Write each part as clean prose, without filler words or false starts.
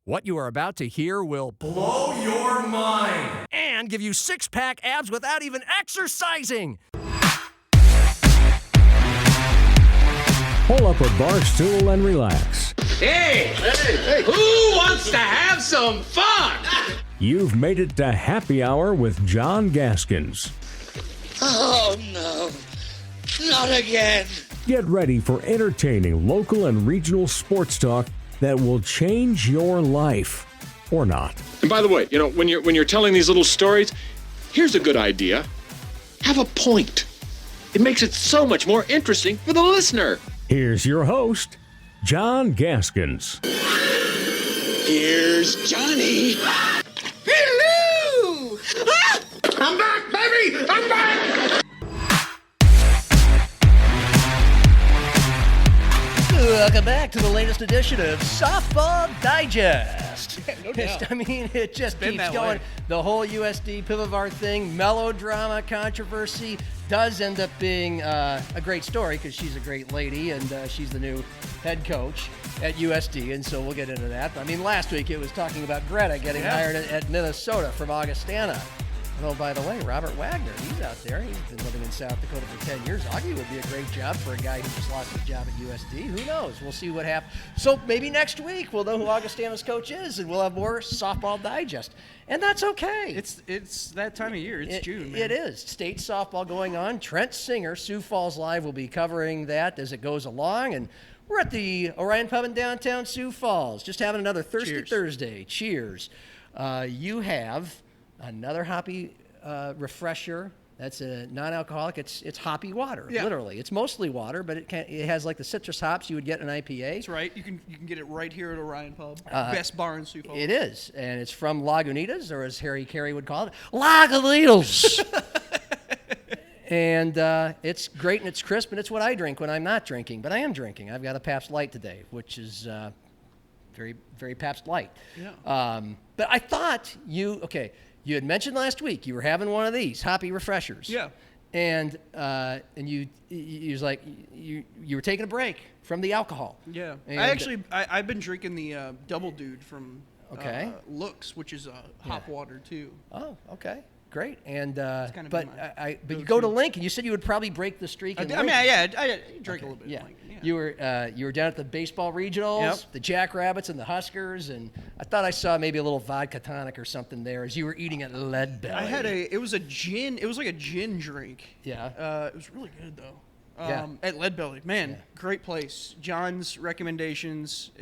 What you are about to hear will blow your mind and give you six-pack abs without even exercising. Pull up a bar stool and relax. Hey, who wants to have some fun? You've made it to Happy Hour with John Gaskins. Oh, no. Not again. Get ready for entertaining local and regional sports talk that will change your life. Or not. And by the way, when you're telling these little stories, here's a good idea. Have a point. It makes it so much more interesting for the listener. Here's your host, John Gaskins. Here's Johnny. Hello! Ah! I'm back, baby! I'm back! Welcome back to the latest edition of Softball Digest. No doubt. I mean, it just been keeps that going. way. The whole USD Pivovar thing, melodrama, controversy, does end up being a great story because she's a great lady and she's the new head coach at USD, and so we'll get into that. I mean, last week it was talking about Greta getting hired at Minnesota from Augustana. And oh, by the way, Robert Wagner, he's out there. He's been living in South Dakota for 10 years. Augie would be a great job for a guy who just lost his job at USD. Who knows? We'll see what happens. So maybe next week we'll know who Augustana's coach is, and we'll have more Softball Digest. And that's okay. It's that time of year. It's June, man. It is. State softball going on. Trent Singer, Sioux Falls Live, will be covering that as it goes along. And we're at the Orion Pub in downtown Sioux Falls, just having another Thirsty Cheers. Thursday. Cheers. You have another hoppy refresher. That's a non-alcoholic. It's hoppy water, literally. It's mostly water, but it has like the citrus hops you would get in an IPA. That's right. You can get it right here at Orion Pub. Best bar in Sioux Falls. It is, and it's from Lagunitas, or as Harry Carey would call it, Lagunitas. And it's great and it's crisp, and it's what I drink when I'm not drinking, but I am drinking. I've got a Pabst Light today, which is very, very Pabst Light. Yeah. But I thought you had mentioned last week you were having one of these hoppy refreshers. Yeah. And you was like you were taking a break from the alcohol. Yeah. And I've been drinking the Double Dude from Looks, which is hop water too. Oh, okay. Great. And kind of but my you go to Lincoln. You said you would probably break the streak. I in mean, Lincoln. I drank a little bit. Yeah. Like, You were down at the baseball regionals, the Jackrabbits and the Huskers, and I thought I saw maybe a little vodka tonic or something there as you were eating at Lead Belly. I had it was a gin. It was like a gin drink. Yeah. It was really good though. At Lead Belly, man, great place. John's recommendations.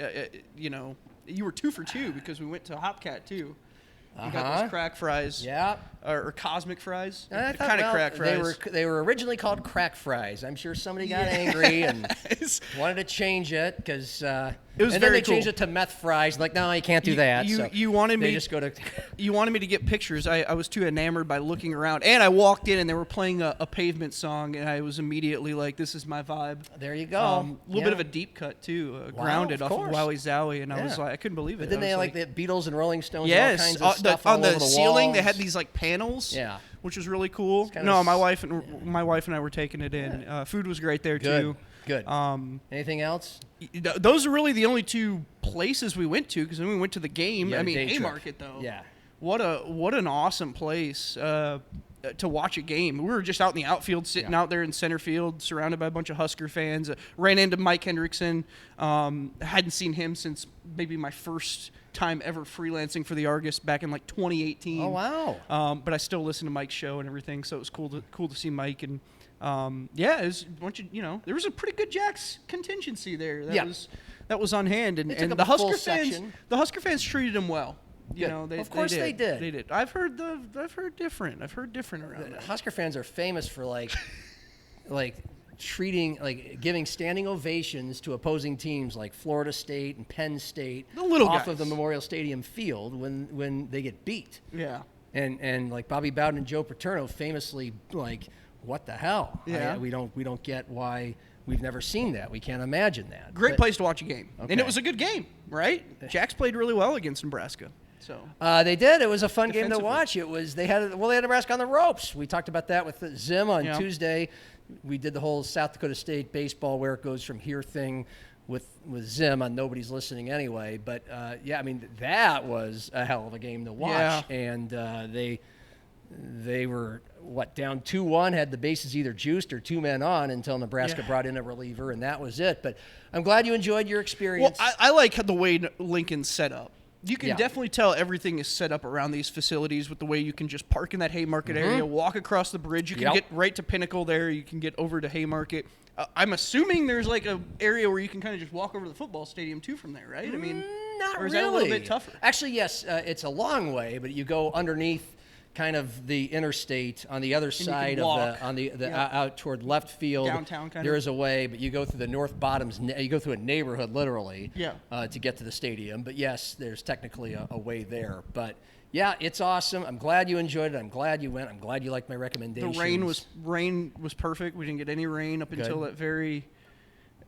You were 2 for 2 because we went to Hopcat too. You got those crack fries. Yeah. Or cosmic fries. I thought, Kind of crack fries. They were originally called crack fries. I'm sure somebody got angry and wanted to change it because it was and very then they changed cool. it to meth fries. Like, no, you can't do that. You wanted me just go to. You wanted me to get pictures. I was too enamored by looking around, and I walked in and they were playing a Pavement song, and I was immediately like, "This is my vibe." There you go. A little bit of a deep cut too, Grounded of off of course. Wowie Zowie, and I was like, I couldn't believe it. But then they had like the Beatles and Rolling Stones. Yes, and all kinds of stuff on all over the the ceiling walls. they had these like panels. Yeah. Which was really cool. No, my wife and I were taking it in. Food was great there too. Good. Anything else? Those are really the only 2 places we went to because then we went to the game. Yeah, I mean, day trip. Haymarket though. Yeah. What an awesome place to watch a game. We were just out in the outfield, sitting out there in center field, surrounded by a bunch of Husker fans. Ran into Mike Hendrickson. Hadn't seen him since maybe my first time ever freelancing for the Argus back in like 2018. Oh wow! But I still listen to Mike's show and everything, so it was cool to see Mike and it was a bunch of there was a pretty good Jacks contingency there. That was on hand, and took up the a full Husker fans section. The Husker fans treated him well. Of course they did. They did. I've heard different. I've heard different around that. Husker fans are famous for giving standing ovations to opposing teams like Florida State and Penn State The little off guys. of the Memorial Stadium field when they get beat. Yeah. And like Bobby Bowden and Joe Paterno famously what the hell? Yeah. We don't get why we've never seen that. We can't imagine that. Great place to watch a game. Okay. And it was a good game, right? Jacks played really well against Nebraska. So they did. It was a fun game to Defensively. watch. They had Nebraska on the ropes. We talked about that with Zim on Tuesday. We did the whole South Dakota State baseball where it goes from here thing with Zim on Nobody's Listening Anyway. But, yeah, I mean, that was a hell of a game to watch. Yeah. And they were, down 2-1, had the bases either juiced or 2 men on until Nebraska brought in a reliever, and that was it. But I'm glad you enjoyed your experience. Well, I like the way Lincoln's set up. You can definitely tell everything is set up around these facilities with the way you can just park in that Haymarket area, walk across the bridge. You can get right to Pinnacle there. You can get over to Haymarket. I'm assuming there's like a area where you can kind of just walk over to the football stadium too from there, right? I mean, not or is really. that a little bit tougher? Actually, yes, it's a long way, but you go underneath kind of the interstate on the other side of out toward left field. Downtown kind of. There is a way, but you go through the North Bottoms. You go through a neighborhood literally to get to the stadium. But yes, there's technically a way there. But yeah, it's awesome. I'm glad you enjoyed it. I'm glad you went. I'm glad you liked my recommendations. The rain was perfect. We didn't get any rain up until that very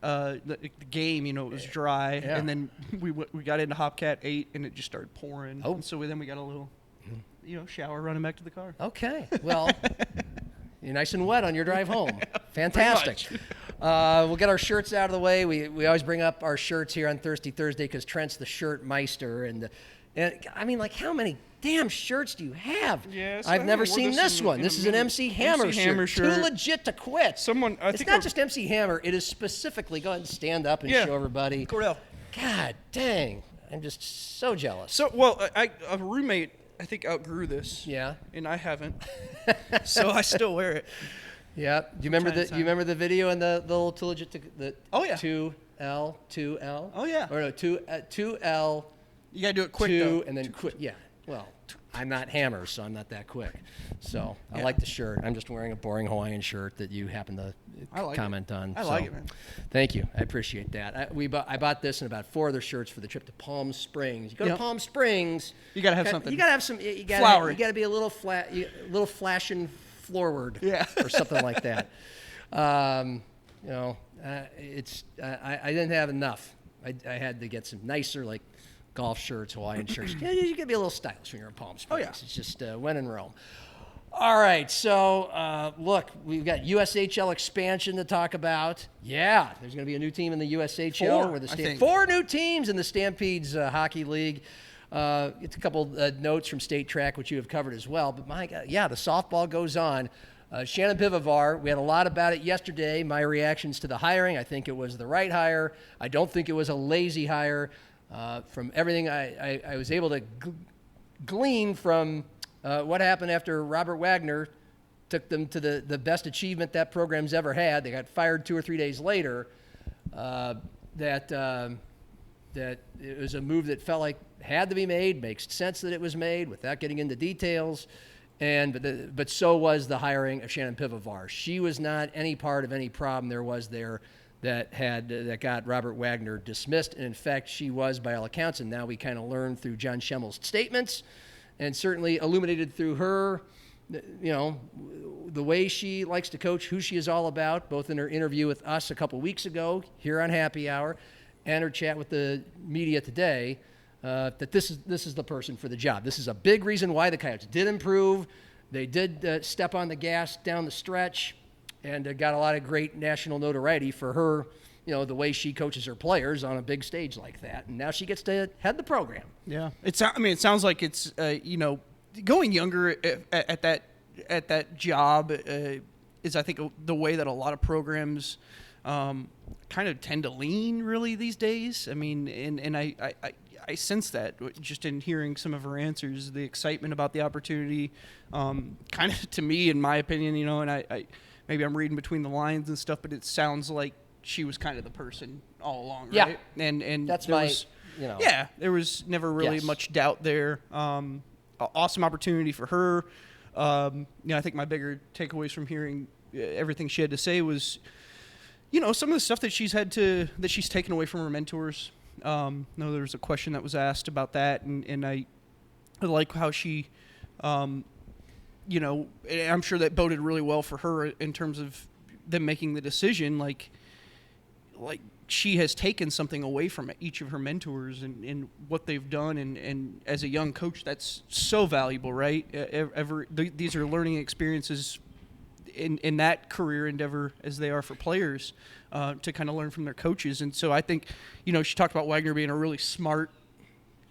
the game. You know, it was dry, and then we got into Hopcat 8, and it just started pouring. Oh, and so then we got a little. Shower running back to the car. Okay. Well, you're nice and wet on your drive home. Fantastic. We'll get our shirts out of the way. We always bring up our shirts here on Thirsty Thursday because Trent's the shirt meister. And I mean, like, how many damn shirts do you have? Yes, I've never seen this one. This is an MC Hammer shirt. Too legit to quit. It's not just MC Hammer. It is specifically, go ahead and stand up and show everybody. Cordell. God dang. I'm just so jealous. So, well, a roommate, I think, outgrew this. Yeah. And I haven't. So I still wear it. Yeah. Do you remember the video and the little too legit to the 2L? Oh yeah. Or no, 2L. You gotta do it quick though. And then quit. Yeah. Well, I'm not Hammer, so I'm not that quick. So I like the shirt. I'm just wearing a boring Hawaiian shirt that you happen to comment on. I like it, man. Thank you. I appreciate that. I bought this and about 4 other shirts for the trip to Palm Springs. You go to Palm Springs. You gotta have something. You gotta have some. You gotta, flowery. You gotta be a little flashing forward. Yeah. Or something like that. I didn't have enough. I had to get some nicer, like, golf shirts, Hawaiian shirts. You can be a little stylish when you're in Palm Springs. Oh, yeah. It's just when in Rome. All right, so look, we've got USHL expansion to talk about. Yeah, there's going to be a new team in the USHL. 4 new teams in the Stampedes Hockey League. It's a couple notes from State Track, which you have covered as well. But my God, yeah, the softball goes on. Shannon Pivovar, we had a lot about it yesterday. My reactions to the hiring, I think it was the right hire. I don't think it was a lazy hire. From everything I was able to glean from what happened after Robert Wagner took them to the best achievement that program's ever had. They got fired 2 or 3 days later. That it was a move that felt like had to be made, makes sense that it was made without getting into details. But so was the hiring of Shannon Pivovar. She was not any part of any problem there was there that got Robert Wagner dismissed. And in fact, she was, by all accounts, and now we kind of learned through John Schemmel's statements, and certainly illuminated through her, the way she likes to coach, who she is all about, both in her interview with us a couple weeks ago here on Happy Hour, and her chat with the media today, that this is the person for the job. This is a big reason why the Coyotes did improve. They did step on the gas down the stretch, and got a lot of great national notoriety for her, the way she coaches her players on a big stage like that. And now she gets to head the program. Yeah. It sounds like it's, going younger at that job is, I think, the way that a lot of programs kind of tend to lean really these days. I mean, and I sense that just in hearing some of her answers, the excitement about the opportunity, kind of to me, in my opinion, and I maybe I'm reading between the lines and stuff, but it sounds like she was kind of the person all along, right? Yeah. And that's yeah, there was never really much doubt there. Awesome opportunity for her. I think my bigger takeaways from hearing everything she had to say was, some of the stuff that she's taken away from her mentors. There was a question that was asked about that, and I like how she, I'm sure that boded really well for her in terms of them making the decision. Like she has taken something away from each of her mentors and what they've done, and as a young coach, that's so valuable, right? These are learning experiences in that career endeavor as they are for players, to kind of learn from their coaches. And so I think, she talked about Wagner being a really smart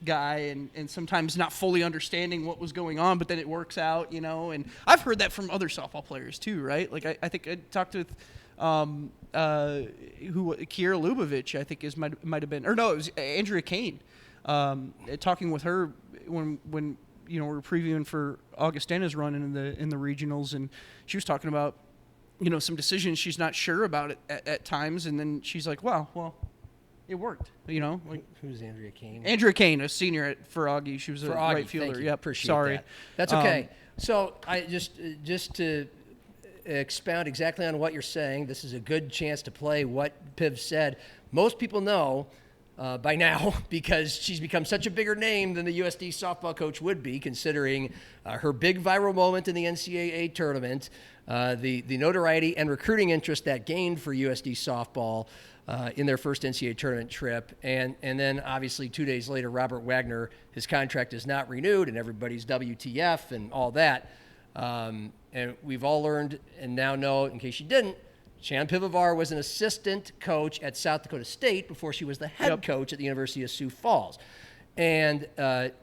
guy and sometimes not fully understanding what was going on, but then it works out, and I've heard that from other softball players too, right? Like I think I talked with Kiera Lubavitch, I think might have been, or no, it was Andrea Kane, talking with her when we were previewing for Augustana's run in the regionals, and she was talking about some decisions she's not sure about it at times, and then she's like, well, it worked, like. Who's Andrea Kane? Andrea Kane, a senior for Augie. She was a right fielder. Yep, appreciate sorry. that. That's okay. So I just to expound exactly on what you're saying, this is a good chance to play what Piv said. Most people know by now, because she's become such a bigger name than the USD softball coach would be, considering her big viral moment in the NCAA tournament, the notoriety and recruiting interest that gained for USD softball in their first NCAA tournament trip. And then obviously 2 days later, Robert Wagner, his contract is not renewed, and everybody's WTF and all that. And we've all learned and now know, in case you didn't, Shannon Pivovar was an assistant coach at South Dakota State before she was the head coach at the University of Sioux Falls. And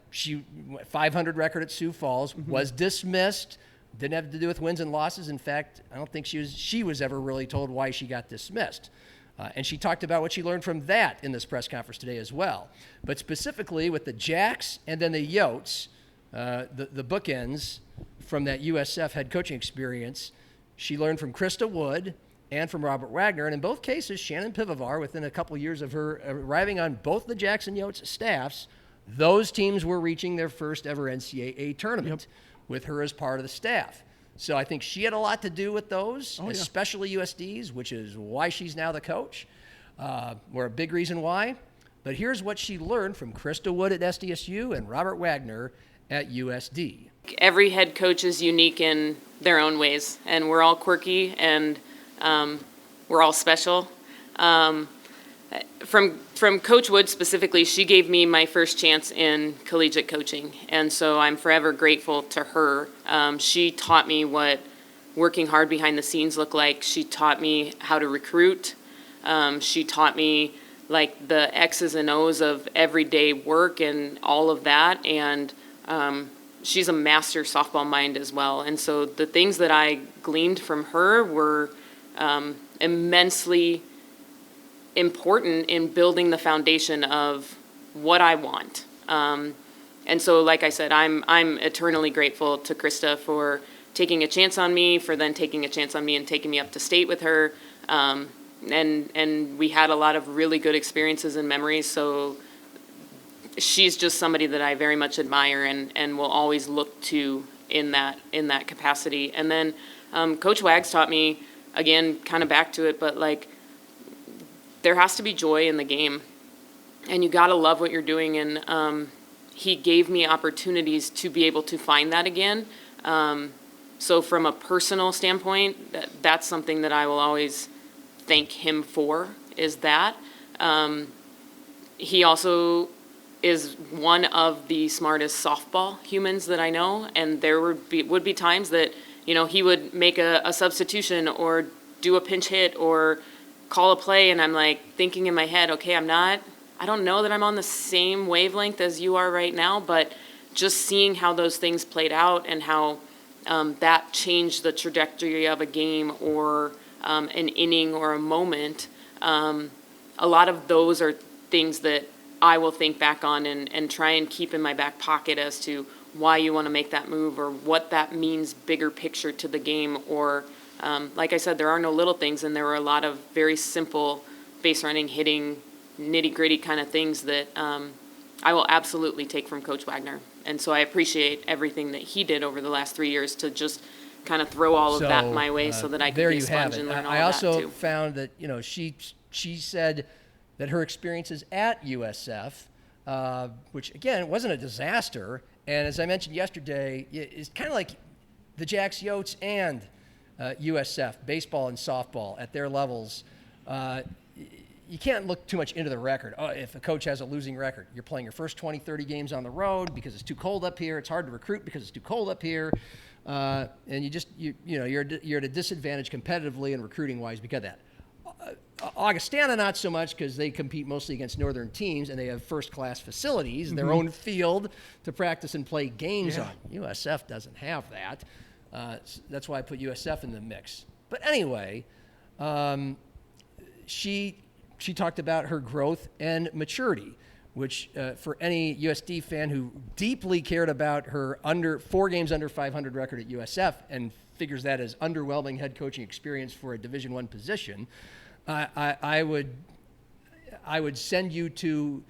she 500 record at Sioux Falls, was dismissed, didn't have to do with wins and losses. In fact, I don't think she was ever really told why she got dismissed. And she talked about what she learned from that in this press conference today as well. But specifically with the Jacks and then the Yotes, the bookends from that USF head coaching experience, she learned from Krista Wood and from Robert Wagner. And in both cases, Shannon Pivovar, within a couple years of her arriving on both the Jacks and Yotes staffs, those teams were reaching their first ever NCAA tournament with her as part of the staff. So I think she had a lot to do with those, especially USD's, which is why she's now the coach. We're a big reason why. But here's what she learned from Krista Wood at SDSU and Robert Wagner at USD. Every head coach is unique in their own ways, and we're all quirky, and we're all special. From Coach Wood specifically, she gave me my first chance in collegiate coaching, and so I'm forever grateful to her. She taught me what working hard behind the scenes looked like. She taught me how to recruit. She taught me like the X's and O's of everyday work and all of that, and she's a master softball mind as well. And so the things that I gleaned from her were immensely important in building the foundation of what I want. And so, like I said, I'm eternally grateful to Krista for taking a chance on me, for then taking a chance on me and taking me up to state with her. And we had a lot of really good experiences and memories. So she's just somebody that I very much admire and will always look to in that capacity. And then Coach Wags taught me, again, kind of back to it, but like, there has to be joy in the game, and you got to love what you're doing. And he gave me opportunities to be able to find that again. So from a personal standpoint, that's something that I will always thank him for, is that. He also is one of the smartest softball humans that I know, and there would be times that, he would make a substitution or do a pinch hit or call a play, and I'm like thinking in my head, okay, I don't know that I'm on the same wavelength as you are right now, but just seeing how those things played out and how that changed the trajectory of a game or an inning or a moment, a lot of those are things that I will think back on and try and keep in my back pocket as to why you want to make that move or what that means bigger picture to the game. Or like I said, there are no little things, and there were a lot of very simple base running, hitting, nitty-gritty kind of things that I will absolutely take from Coach Wagner. And so I appreciate everything that he did over the last 3 years to just kind of throw all of that my way so that I could be a sponge and learn all I of that too. also found that, she said that her experiences at USF, which again, wasn't a disaster. And as I mentioned yesterday, it's kind of like the Jacks, Yotes, and USF, baseball and softball at their levels. You can't look too much into the record. Oh, if a coach has a losing record, you're playing your first 20, 30 games on the road because it's too cold up here. It's hard to recruit because it's too cold up here. and you're at a disadvantage competitively and recruiting wise because of that. Augustana not so much because they compete mostly against northern teams and they have first-class facilities, their own field to practice and play games on. USF doesn't have that. That's why I put USF in the mix. But anyway, she talked about her growth and maturity, which for any USD fan who deeply cared about her 4 games under 500 record at USF and figures that as underwhelming head coaching experience for a Division I position, I would send you to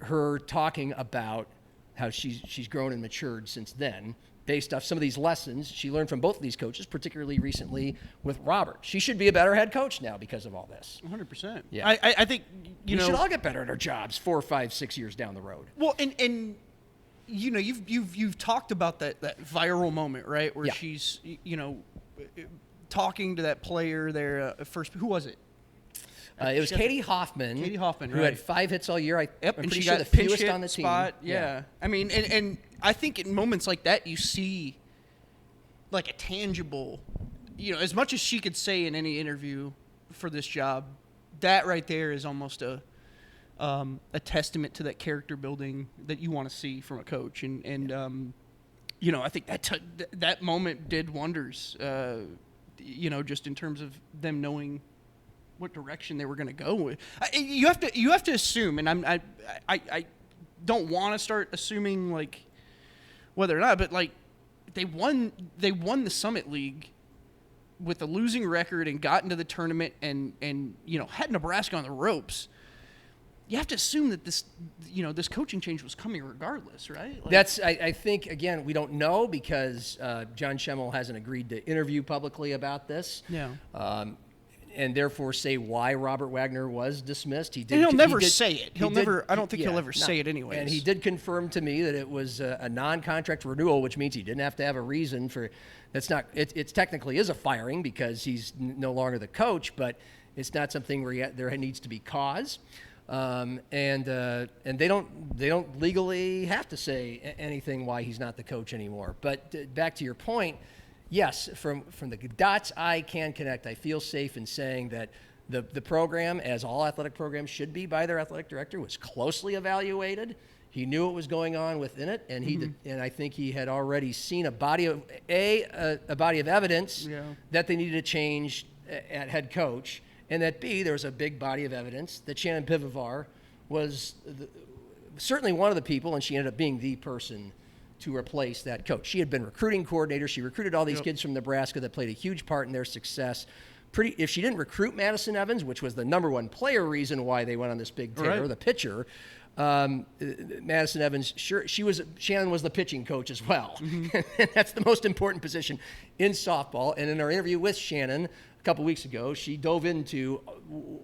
her talking about how she's grown and matured since then, based off some of these lessons she learned from both of these coaches, particularly recently with Robert. She should be a better head coach now because of all this. 100%. Yeah. I think we should all get better at our jobs 4, 5, 6 years down the road. Well, and you've talked about that viral moment, right? Where she's talking to that player there first. Who was it? It was Katie Hoffman. Katie Hoffman, who had 5 hits all year. I'm and pretty she sure got the fewest on the spot. team. Yeah. I mean, and I think in moments like that, you see like a tangible, as much as she could say in any interview for this job, that right there is almost a testament to that character building that you want to see from a coach. And I think that moment did wonders, just in terms of them knowing what direction they were going to go with. You have to assume, and I don't want to start assuming like whether or not, but like they won the Summit League with a losing record and got into the tournament and had Nebraska on the ropes. You have to assume that this coaching change was coming regardless, right? I think, again, we don't know because John Schemmel hasn't agreed to interview publicly about this. Yeah. And therefore say why Robert Wagner was dismissed. He'll never say it. I don't think he'll ever say it anyways. And he did confirm to me that it was a non-contract renewal, which means he didn't have to have a reason for. That's not. It technically is a firing because he's no longer the coach, but it's not something where there needs to be cause. And they don't legally have to say anything why he's not the coach anymore. But back to your point. Yes, from the dots I can connect, I feel safe in saying that the program, as all athletic programs should be by their athletic director, was closely evaluated. He knew what was going on within it, and and I think he had already seen a body of evidence that they needed to change at head coach, and that B, there was a big body of evidence that Shannon Pivovar was certainly one of the people, and she ended up being the person to replace that coach. She had been recruiting coordinator. She recruited all these kids from Nebraska that played a huge part in their success. If she didn't recruit Madison Evans, which was the number one player reason why they went on this big tear, the pitcher, Madison Evans, Shannon was the pitching coach as well. That's the most important position in softball. And in our interview with Shannon a couple weeks ago, she dove into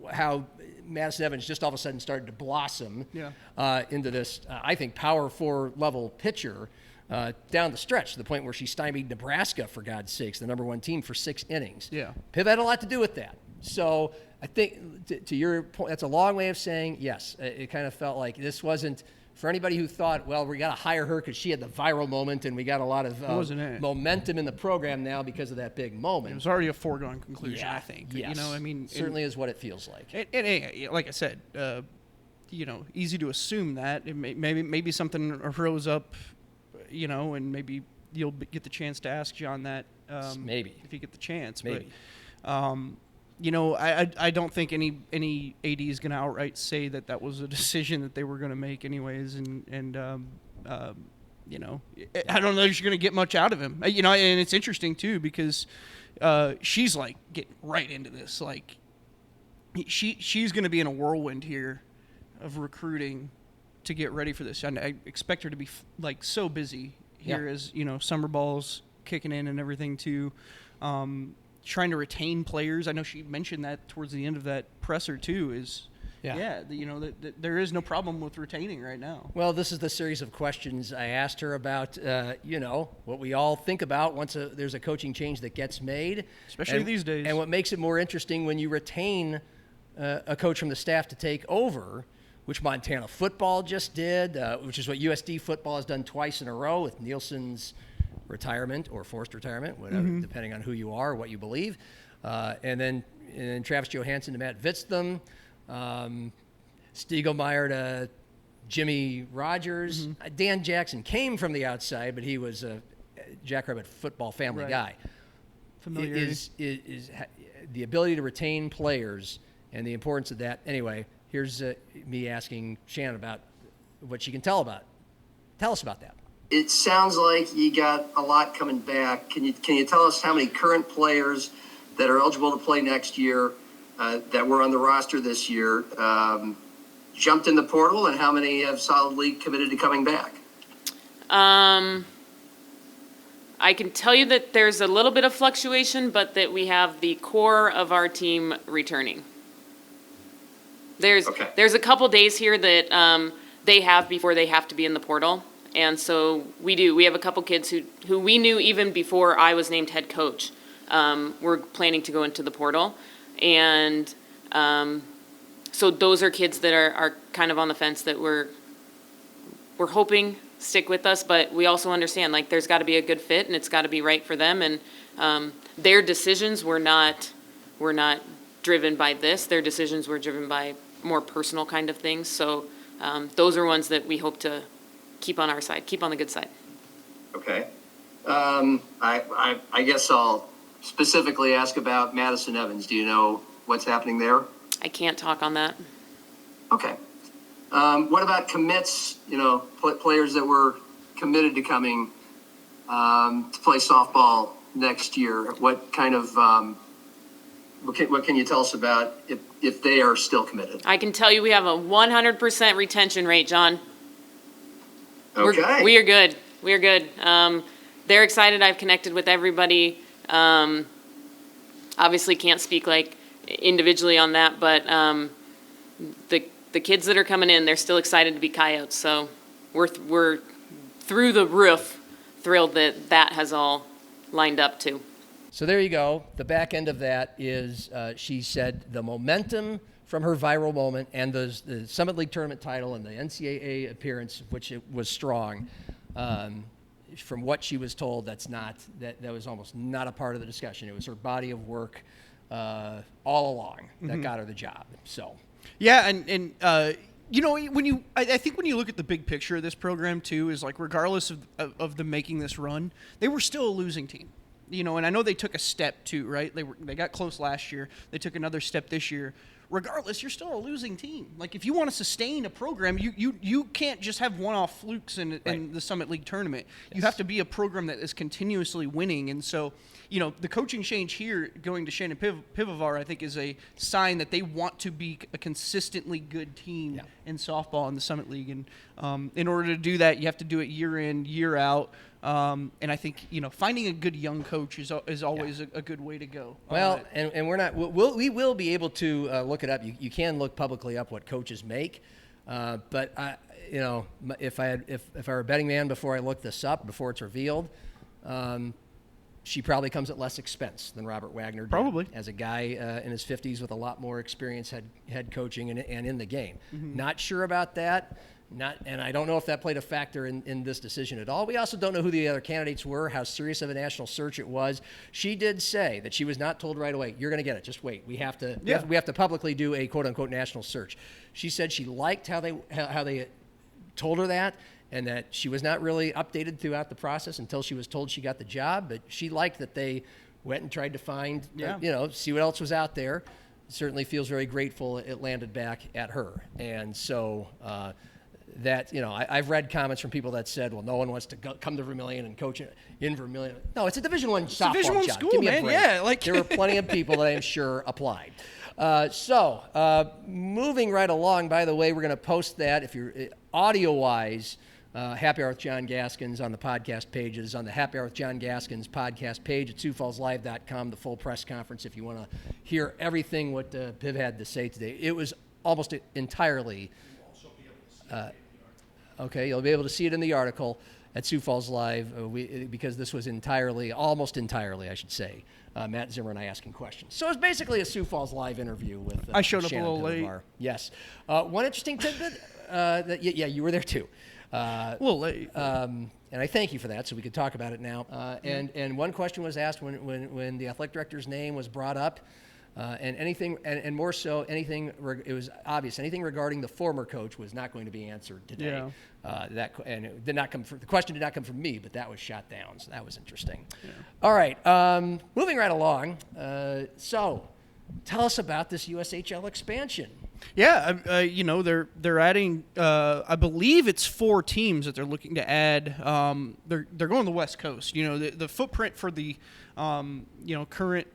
how Madison Evans just all of a sudden started to blossom into this, I think, power 4 level pitcher down the stretch to the point where she stymied Nebraska, for God's sakes, the number 1 team for 6 innings. Yeah. Piv had a lot to do with that. So I think to your point, that's a long way of saying, yes, it kind of felt like this wasn't, for anybody who thought, well, we got to hire her because she had the viral moment and we got a lot of momentum in the program now because of that big moment. It was already a foregone conclusion, I think. Yes. Certainly is what it feels like. And like I said, easy to assume that. Maybe something arose up, and maybe you'll get the chance to ask John that. Maybe. If you get the chance. Maybe. But, I don't think any AD is going to outright say that was a decision that they were going to make anyways, and I don't know if you're going to get much out of him. And it's interesting too because she's like getting right into this. Like she's going to be in a whirlwind here of recruiting to get ready for this. And I expect her to be like so busy here as summer ball's kicking in and everything too. Trying to retain players. I know she mentioned that towards the end of that presser too. There is no problem with retaining right now. Well, this is the series of questions I asked her about. What we all think about once there's a coaching change that gets made, especially these days. And what makes it more interesting when you retain a coach from the staff to take over, which Montana football just did, which is what USD football has done twice in a row with Nielsen's retirement or forced retirement, whatever, depending on who you are, what you believe. And then Travis Johansson to Matt Vitztham, Stiegelmeier to Jimmy Rogers. Dan Jackson came from the outside, but he was a Jackrabbit football family guy. Familiar. Is the ability to retain players and the importance of that. Anyway, here's me asking Shannon about what she can tell us about that. It sounds like you got a lot coming back. Can you tell us how many current players that are eligible to play next year that were on the roster this year jumped in the portal, and how many have solidly committed to coming back? I can tell you that there's a little bit of fluctuation, but that we have the core of our team returning. There's a couple days here that they have before they have to be in the portal. And so we have a couple kids who we knew even before I was named head coach. We're planning to go into the portal. And so those are kids that are kind of on the fence that we're hoping stick with us, but we also understand like there's got to be a good fit and it's got to be right for them. And their decisions were not driven by this. Their decisions were driven by more personal kind of things. So those are ones that we hope to keep on our side, keep on the good side. Okay. I guess I'll specifically ask about Madison Evans. Do you know what's happening there? I can't talk on that. Okay. What about commits, players that were committed to coming to play softball next year? What kind of, what can you tell us about if they are still committed? I can tell you we have a 100% retention rate, John. Okay. We are good. We are good. They're excited. I've connected with everybody. Obviously can't speak like individually on that, but the kids that are coming in, they're still excited to be Coyotes. So we're through the roof thrilled that has all lined up too. So there you go. The back end of that is, she said, the momentum from her viral moment and the Summit League tournament title and the NCAA appearance, which it was strong. From what she was told, that was almost not a part of the discussion. It was her body of work all along that got her the job. So. Yeah, and I think when you look at the big picture of this program too, is like regardless of them making this run, they were still a losing team. And I know they took a step too, right? They got close last year. They took another step this year. Regardless, you're still a losing team. Like if you want to sustain a program, you can't just have one-off flukes in the Summit League tournament. Yes. You have to be a program that is continuously winning. And so, the coaching change here going to Shannon Pivovar, I think, is a sign that they want to be a consistently good team in softball in the Summit League. And in order to do that, you have to do it year in, year out. And I think, finding a good young coach is always a good way to go. Well, and we're not, we will be able to look it up. You can look publicly up what coaches make. But if I were a betting man before I looked this up, before it's revealed, she probably comes at less expense than Robert Wagner did. Probably. As a guy in his 50s with a lot more experience head coaching and in the game. Mm-hmm. Not sure about that. And I don't know if that played a factor in this decision at all. We also don't know who the other candidates were, how serious of a national search it was. She did say that she was not told right away, you're going to get it, just wait. We have to publicly do a quote-unquote national search. She said she liked how they told her that, and that she was not really updated throughout the process until she was told she got the job. But she liked that they went and tried to find, see what else was out there. Certainly feels very grateful it landed back at her. And so I've read comments from people that said, well, no one wants to come to Vermilion and coach in Vermilion. No, it's a Division I softball Division I job. school, Give me man. a break. Yeah, there were plenty of people that I'm sure applied. Moving right along, by the way, we're going to post that if you're audio-wise. Happy Hour with John Gaskins on the podcast pages, on the Happy Hour with John Gaskins podcast page at SiouxFallsLive.com, the full press conference if you want to hear everything what Piv had to say today. It was almost entirely... Okay, you'll be able to see it in the article at Sioux Falls Live because this was almost entirely, I should say, Matt Zimmer and I asking questions. So it's basically a Sioux Falls Live interview with I showed Shannon up a little Pivovar. late. Yes. One interesting tidbit, you were there too. A little late. And I thank you for that, so we could talk about it now. And one question was asked when the athletic director's name was brought up, and anything, and more so, anything. It was obvious anything regarding the former coach was not going to be answered today. Yeah. And it did not come. The question did not come from me, but that was shot down. So that was interesting. Yeah. All right, moving right along. So, tell us about this USHL expansion. Yeah, they're adding. I believe it's 4 teams that they're looking to add. They're going to the West Coast. The footprint for the current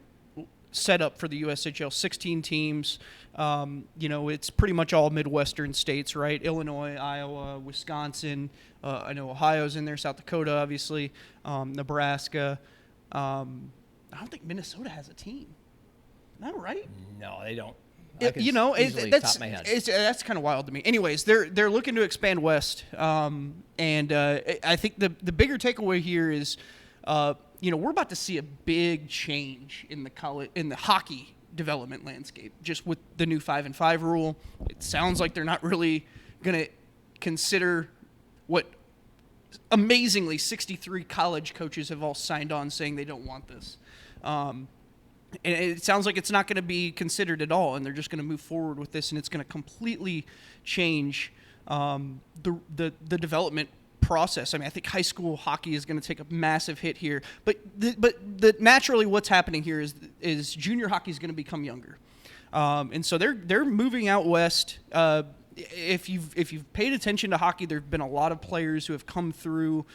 setup for the USHL, 16 teams. It's pretty much all Midwestern states, right? Illinois, Iowa, Wisconsin. I know Ohio's in there, South Dakota, obviously, Nebraska. I don't think Minnesota has a team. Is that right? No, they don't. That's kind of wild to me. Anyways, they're looking to expand west, and I think the bigger takeaway here is, we're about to see a big change in the hockey development landscape, just with the new 5-and-5 rule. It sounds like they're not really going to consider what amazingly 63 college coaches have all signed on saying they don't want this. And it sounds like it's not going to be considered at all, and they're just going to move forward with this, and it's going to completely change the development process. I mean, I think high school hockey is going to take a massive hit here, but naturally, what's happening here is junior hockey is going to become younger, and so they're moving out west. If you've paid attention to hockey, there have been a lot of players who have come through.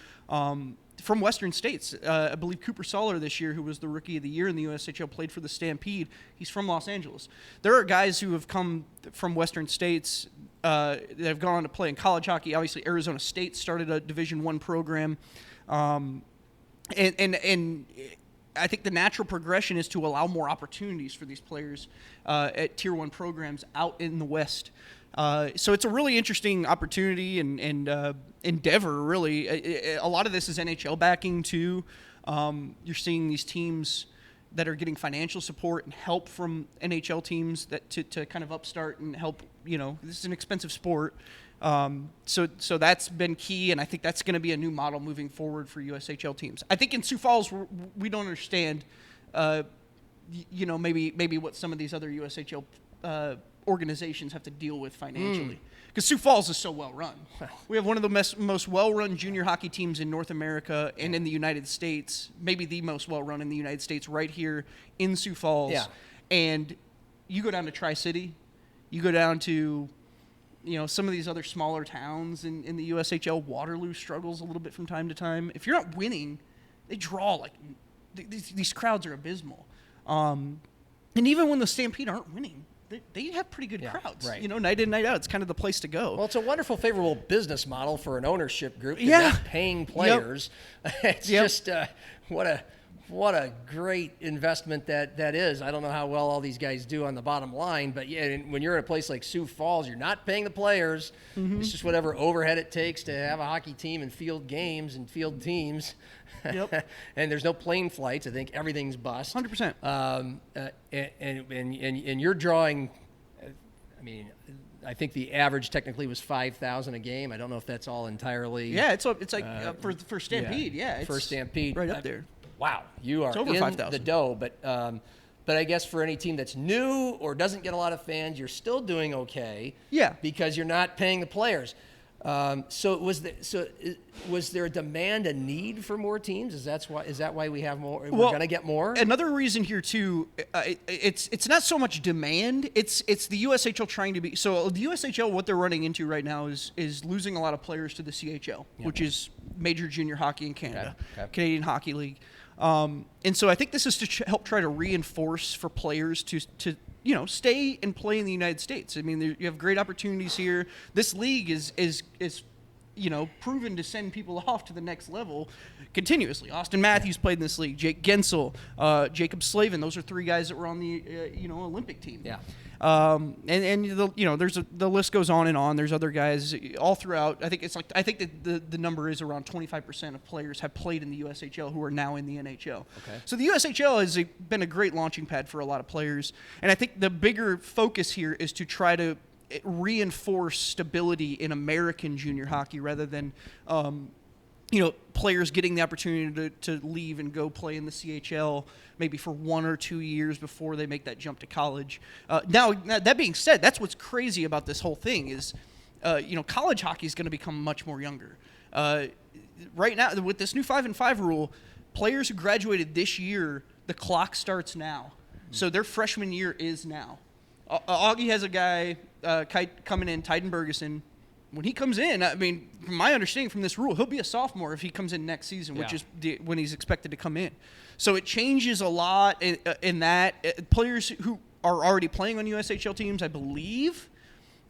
From Western states. I believe Cooper Soller this year, who was the Rookie of the Year in the USHL, played for the Stampede. He's from Los Angeles. There are guys who have come from Western states that have gone on to play in college hockey. Obviously, Arizona State started a Division I program. And I think the natural progression is to allow more opportunities for these players at Tier 1 programs out in the West. So it's a really interesting opportunity and endeavor, really. A lot of this is NHL backing, too. You're seeing these teams that are getting financial support and help from NHL teams to kind of upstart and help. This is an expensive sport. So that's been key, and I think that's going to be a new model moving forward for USHL teams. I think in Sioux Falls, we don't understand, maybe what some of these other USHL organizations have to deal with financially, because Sioux Falls is so well run. We have one of the most well run junior hockey teams in North America and in the United States, maybe the most well run in the United States, right here in Sioux Falls. Yeah. And you go down to Tri-City, you go down to some of these other smaller towns in the USHL. Waterloo struggles a little bit from time to time. If you're not winning, they draw these crowds are abysmal. And even when the Stampede aren't winning, they have pretty good crowds. Right. Night in, night out. It's kind of the place to go. Well, it's a wonderful, favorable business model for an ownership group. Not paying players. Yep. It's just what a great investment that is. I don't know how well all these guys do on the bottom line, but when you're in a place like Sioux Falls, you're not paying the players. Mm-hmm. It's just whatever overhead it takes to have a hockey team and field games and field teams. Yep. And there's no plane flights. I think everything's bust. 100%. And you're drawing. I mean, I think the average technically was 5,000 a game. I don't know if that's all entirely. Yeah, it's like for Stampede. Yeah, for Stampede, right up there. Wow, you are over in 5,000. The dough, but I guess for any team that's new or doesn't get a lot of fans, you're still doing okay. Yeah, because you're not paying the players. So was there a demand, a need for more teams? Is that why we have more? We're going to get more. Another reason here too, it's not so much demand. It's the USHL trying to be. So the USHL, what they're running into right now is losing a lot of players to the CHL, which is Major Junior Hockey in Canada, Canadian Hockey League. And so I think this is to help try to reinforce for players to stay and play in the United States. I mean, you have great opportunities here. This league is proven to send people off to the next level continuously. Austin Matthews played in this league. Jake Gensel, Jacob Slavin. Those are 3 guys that were on the Olympic team. Yeah. The list goes on and on. There's other guys all throughout. I think that the number is around 25% of players have played in the USHL who are now in the NHL. Okay. So the USHL has been a great launching pad for a lot of players, and I think the bigger focus here is to try to reinforce stability in American junior hockey rather than players getting the opportunity to leave and go play in the CHL maybe for 1 or 2 years before they make that jump to college. Now, that being said, that's what's crazy about this whole thing is, college hockey is going to become much more younger. Right now, with this new 5-and-5 rule, players who graduated this year, the clock starts now. So their freshman year is now. Augie has a guy coming in, Tyden Bergeson. When he comes in, I mean, from my understanding from this rule, he'll be a sophomore if he comes in next season, which is when he's expected to come in. So it changes a lot in that. Players who are already playing on USHL teams, I believe,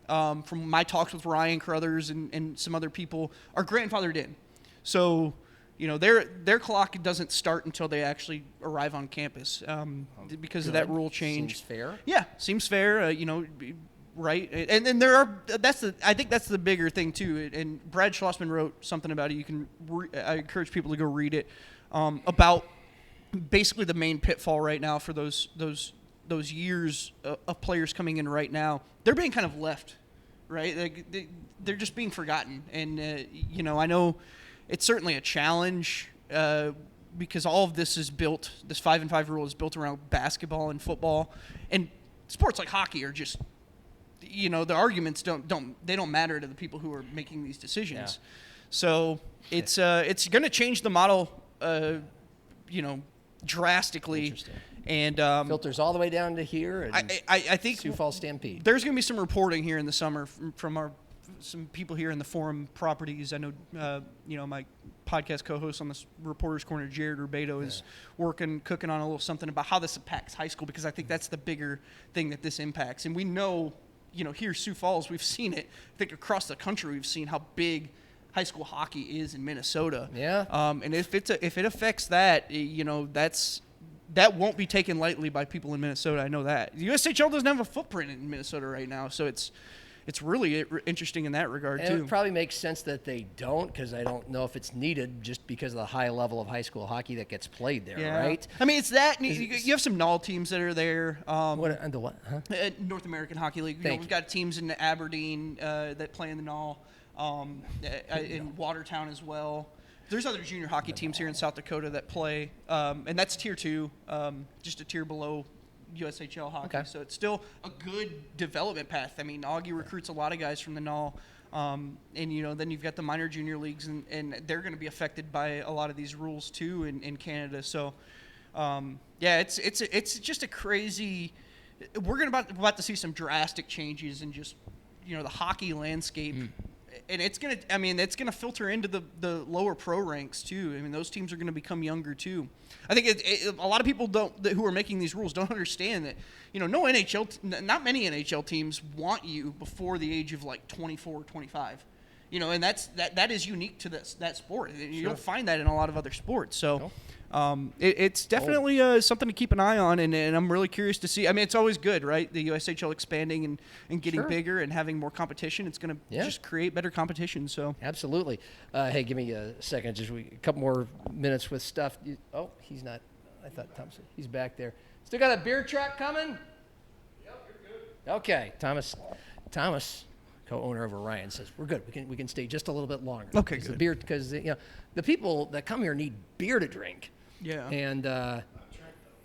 from my talks with Ryan Carruthers and some other people, are grandfathered in. So, their clock doesn't start until they actually arrive on campus because of that rule change. Seems fair. Yeah, seems fair. Right, and then I think that's the bigger thing too. And Brad Schlossman wrote something about it. I encourage people to go read it about basically the main pitfall right now for those years of players coming in right now. They're being kind of left, right? They're just being forgotten. And I know it's certainly a challenge because all of this is built. This 5-and-5 rule is built around basketball and football, and sports like hockey are just. The arguments don't matter to the people who are making these decisions. Yeah. So it's going to change the model, drastically. Interesting. And filters all the way down to here. And I think Sioux Falls Stampede. There's going to be some reporting here in the summer from some people here in the Forum Properties. I know my podcast co-host on this Reporters Corner, Jared Rubedo, is cooking on a little something about how this impacts high school, because I think that's the bigger thing that this impacts. And we know. Here Sioux Falls, we've seen it. I think across the country, we've seen how big high school hockey is in Minnesota. Yeah. And if it affects that, that won't be taken lightly by people in Minnesota. I know that. The USHL doesn't have a footprint in Minnesota right now, so it's really interesting in that regard too. It probably makes sense that they don't, because I don't know if it's needed just because of the high level of high school hockey that gets played there, right? I mean, it's that. You have some NAL teams that are there. What? Huh? North American Hockey League. We've got teams in Aberdeen that play in the NAL, in Watertown as well. There's other junior hockey teams here in South Dakota that play, and that's Tier 2, just a tier below USHL hockey. Okay. So it's still a good development path. I mean, Augie recruits a lot of guys from the NAL, and then you've got the minor junior leagues, and they're going to be affected by a lot of these rules too in Canada. So it's just a crazy. We're about to see some drastic changes in just the hockey landscape. And it's gonna filter into the lower pro ranks too. I mean, those teams are gonna become younger too. I think a lot of people who are making these rules don't understand that not many NHL teams want you before the age of like 24 or 25. And that is unique to that sport. Sure. You don't find that in a lot of other sports. So. It's definitely something to keep an eye on, and I'm really curious to see. I mean, it's always good, right? The USHL expanding and getting bigger and having more competition. It's going to just create better competition. So absolutely. Hey, give me a second. Just a couple more minutes with stuff. He's not. I thought he's back there. Still got a beer truck coming? Yep, you're good. Okay, Thomas, co-owner of Orion, says we're good. We can stay just a little bit longer. Okay, good. The beer, because the people that come here need beer to drink. Yeah.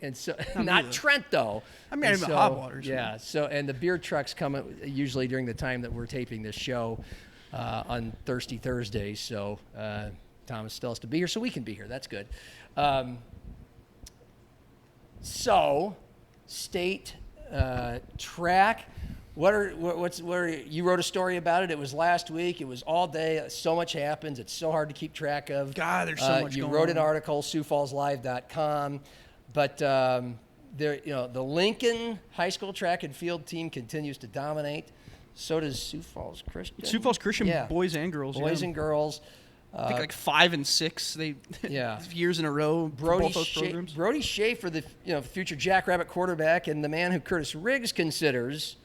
And so not Trent though. I mean, hot water. Yeah. So and the beer trucks come usually during the time that we're taping this show on Thirsty Thursday. So Thomas still has to be here, so we can be here. That's good. So state track. You wrote a story about it. It was last week. It was all day. So much happens. It's so hard to keep track of. God, there's so much going on. You wrote an article, SiouxFallsLive.com. But the Lincoln High School track and field team continues to dominate. So does Sioux Falls Christian. Sioux Falls Christian, boys and girls. Boys and girls. I think like 5 and 6. They years in a row. Both those programs. Brody Schaefer, the future Jackrabbit quarterback, and the man who Curtis Riggs considers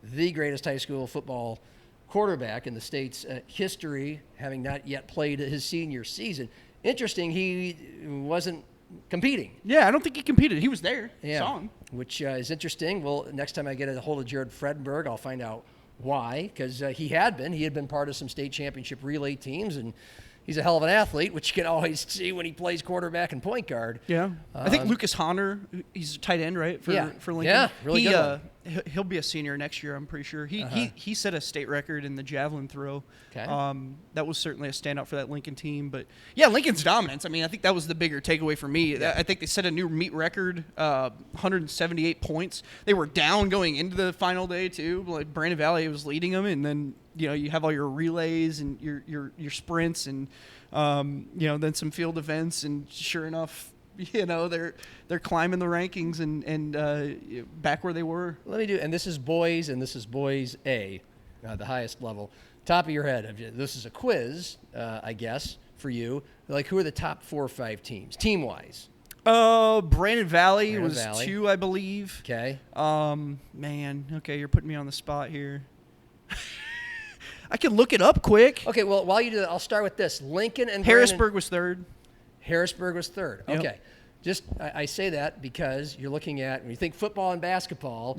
the greatest high school football quarterback in the state's history, having not yet played his senior season. Interesting, he wasn't competing. Yeah, I don't think he competed. He was there. Yeah, saw him. Which is interesting. Well, next time I get a hold of Jared Fredenberg, I'll find out Why? Because he had been part of some state championship relay teams, and he's a hell of an athlete, which you can always see when he plays quarterback and point guard. Yeah. I think Lucas Honor, he's a tight end, right? For Lincoln. Yeah, really good one. He'll be a senior next year, I'm pretty sure. He set a state record in the javelin throw. Okay. That was certainly a standout for that Lincoln team. But, yeah, Lincoln's dominance. I mean, I think that was the bigger takeaway for me. Yeah. I think they set a new meet record, 178 points. They were down going into the final day, too. Like, Brandon Valley was leading them, and then, you have all your relays and your sprints and, then some field events, and sure enough, they're climbing the rankings and back where they were. And this is boys, and this is boys A, the highest level. Top of your head, this is a quiz, I guess, for you. Like, who are the top 4 or 5 teams, team-wise? Brandon Valley was 2, I believe. Okay. Man, okay, you're putting me on the spot here. I can look it up quick. Okay, well, while you do that, I'll start with this. Lincoln and Harrisburg was 3rd. Harrisburg was 3rd. Yep. Okay. I say that because you're looking at, when you think football and basketball,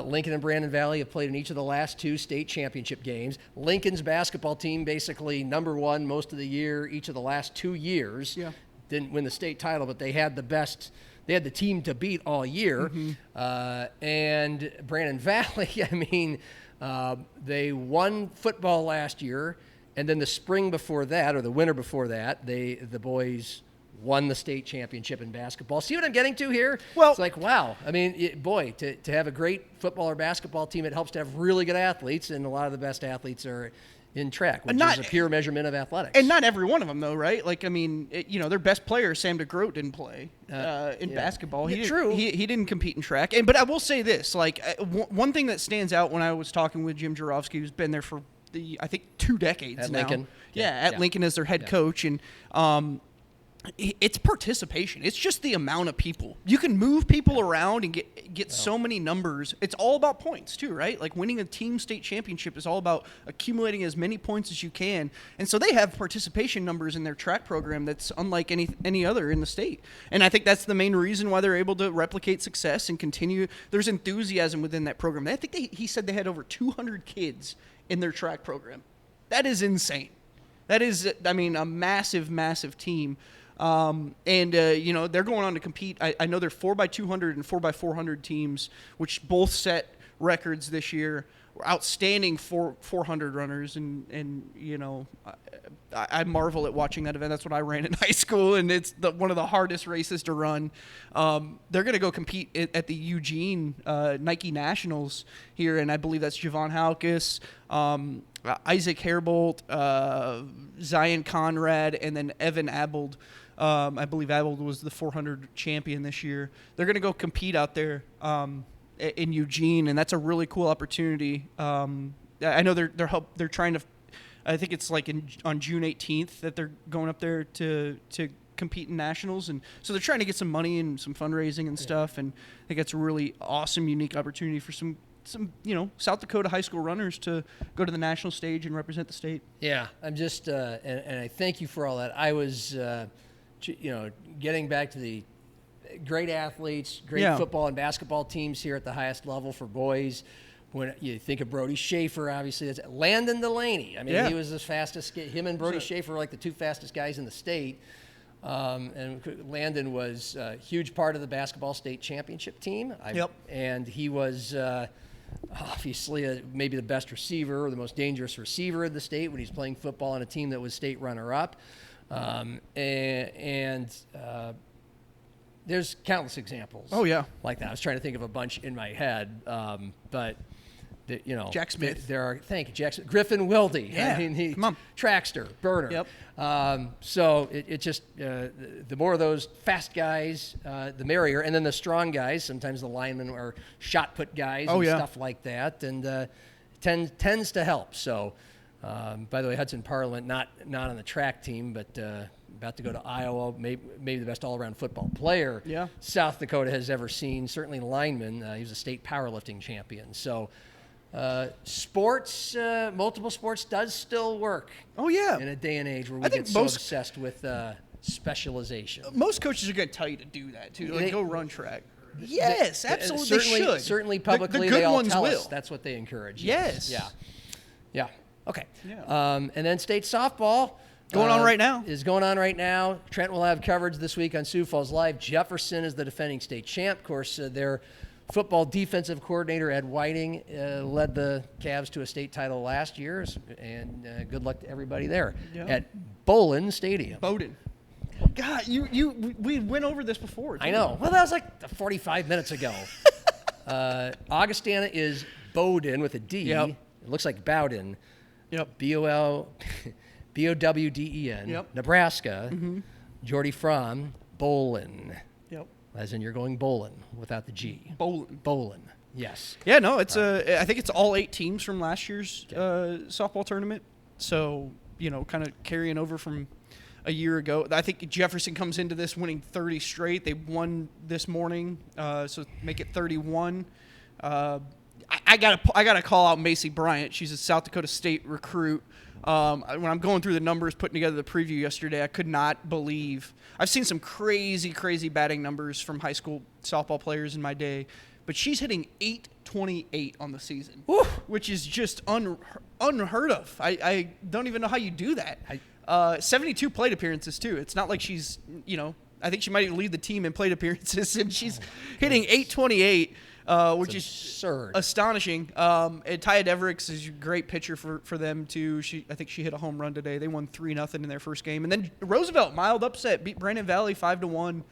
Lincoln and Brandon Valley have played in each of the last 2 state championship games. Lincoln's basketball team basically #1 most of the year, each of the last 2 years. Yeah. Didn't win the state title, but they had the team to beat all year. And Brandon Valley, they won football last year, and then the spring before that, or the winter before that, the boys won the state championship in basketball. See what I'm getting to here? Well, it's like, wow. To have a great football or basketball team, it helps to have really good athletes, and a lot of the best athletes are in track, which is a pure measurement of athletics. And not every one of them, though, right? Their best player, Sam DeGroat, didn't play in basketball. True. He didn't compete in track. But I will say this, one thing that stands out when I was talking with Jim Jarofsky, who's been there for, I think, 2 decades at now. Lincoln. At Lincoln as their head coach. And it's participation. It's just the amount of people. You can move people around and get so many numbers. It's all about points too, right? Like winning a team state championship is all about accumulating as many points as you can. And so they have participation numbers in their track program that's unlike any other in the state. And I think that's the main reason why they're able to replicate success and continue. There's enthusiasm within that program. I think he said they had over 200 kids in their track program. That is insane. That is, a massive, massive team. They're going on to compete. I know they're 4x200 and 4x400 teams, which both set records this year. Outstanding 400 runners, and I marvel at watching that event. That's what I ran in high school, and it's one of the hardest races to run. They're going to go compete at the Eugene Nike Nationals here, and I believe that's Javon Halkus, Isaac Herbold, Zion Conrad, and then Evan Abold. I believe Abold was the 400 champion this year. They're going to go compete out there in Eugene, and that's a really cool opportunity. I know they're trying to. I think it's on June 18th that they're going up there to compete in nationals, and so they're trying to get some money and some fundraising and stuff. And I think that's a really awesome, unique opportunity for some South Dakota high school runners to go to the national stage and represent the state. Yeah, I'm just and I thank you for all that. I was getting back to the great athletes, great football and basketball teams here at the highest level for boys. When you think of Brody Schaefer, obviously that's Landon Delaney. He was the fastest. Him and Brody Schaefer were like the 2 fastest guys in the state. And Landon was a huge part of the basketball state championship team. And he was obviously maybe the best receiver or the most dangerous receiver in the state when he's playing football on a team that was state runner-up. There's countless examples. Like that. I was trying to think of a bunch in my head, but Jack Smith. Thank you, Jack Smith. Griffin Wilde. Yeah. Come on. Trackster, burner. So it just the more of those fast guys, the merrier, and then the strong guys. Sometimes the linemen are shot put guys and stuff like that, and tends to help. So. By the way, Hudson Parliament, not on the track team, but about to go to Iowa, maybe the best all-around football player South Dakota has ever seen, certainly lineman. He was a state powerlifting champion. So sports, multiple sports does still work. In a day and age where we get so obsessed with specialization. Most coaches are going to tell you to do that, too. Go run track. Yes, absolutely they should. Certainly publicly, the good they all ones tell will. us that's what they encourage. Yes. Yeah. Okay. Yeah. And then state softball. Going on right now. Is going on right now. Trent will have coverage this week on Sioux Falls Live. Jefferson is the defending state champ. Of course, their football defensive coordinator, Ed Whiting, led the Cavs to a state title last year. And good luck to everybody there at Bolin Stadium. Bowdoin. God, we went over this before. I know. Well, that was like 45 minutes ago. Augustana is Bowdoin with a D. Yep. It looks like Bowden. Yep. B-O-W-D-E-N. Yep. Nebraska. Mm-hmm. Jordy Fromm, Bolin. Yep. As in you're going Bolin without the G. Bolin. Yes. Yeah, no, it's I think it's all 8 teams from last year's softball tournament. So, kind of carrying over from a year ago. I think Jefferson comes into this winning 30 straight. They won this morning, so make it 31. I gotta call out Macy Bryant. She's a South Dakota State recruit. When I'm going through the numbers, putting together the preview yesterday, I could not believe. I've seen some crazy batting numbers from high school softball players in my day, but she's hitting .828 on the season, which is just unheard of. I don't even know how you do that. 72 plate appearances too. It's not like she's, I think she might lead the team in plate appearances, and she's hitting .828. Which is absurd. Astonishing. And Taya Deverix is a great pitcher for them too. I think she hit a home run today. They won 3-0 in their first game, and then Roosevelt, mild upset, beat Brandon Valley 5-1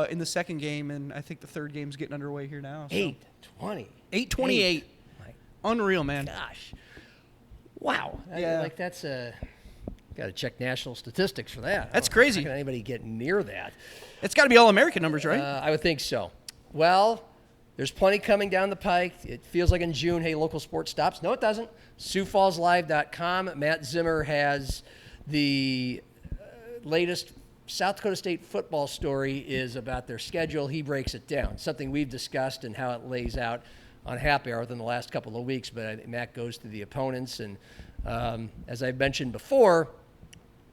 in the second game, and I think the third game's getting underway here now. So. 828. Unreal, man. Gosh. Wow. Yeah. That's got to check national statistics for that. That's crazy. How can anybody get near that? It's got to be All-American numbers, right? I would think so. Well, there's plenty coming down the pike. It feels like in June, hey, local sports stops. No, it doesn't. SiouxFallsLive.com. Matt Zimmer has the latest South Dakota State football story is about their schedule. He breaks it down, something we've discussed and how it lays out on Happy Hour within the last couple of weeks. But Matt goes to the opponents. And as I've mentioned before,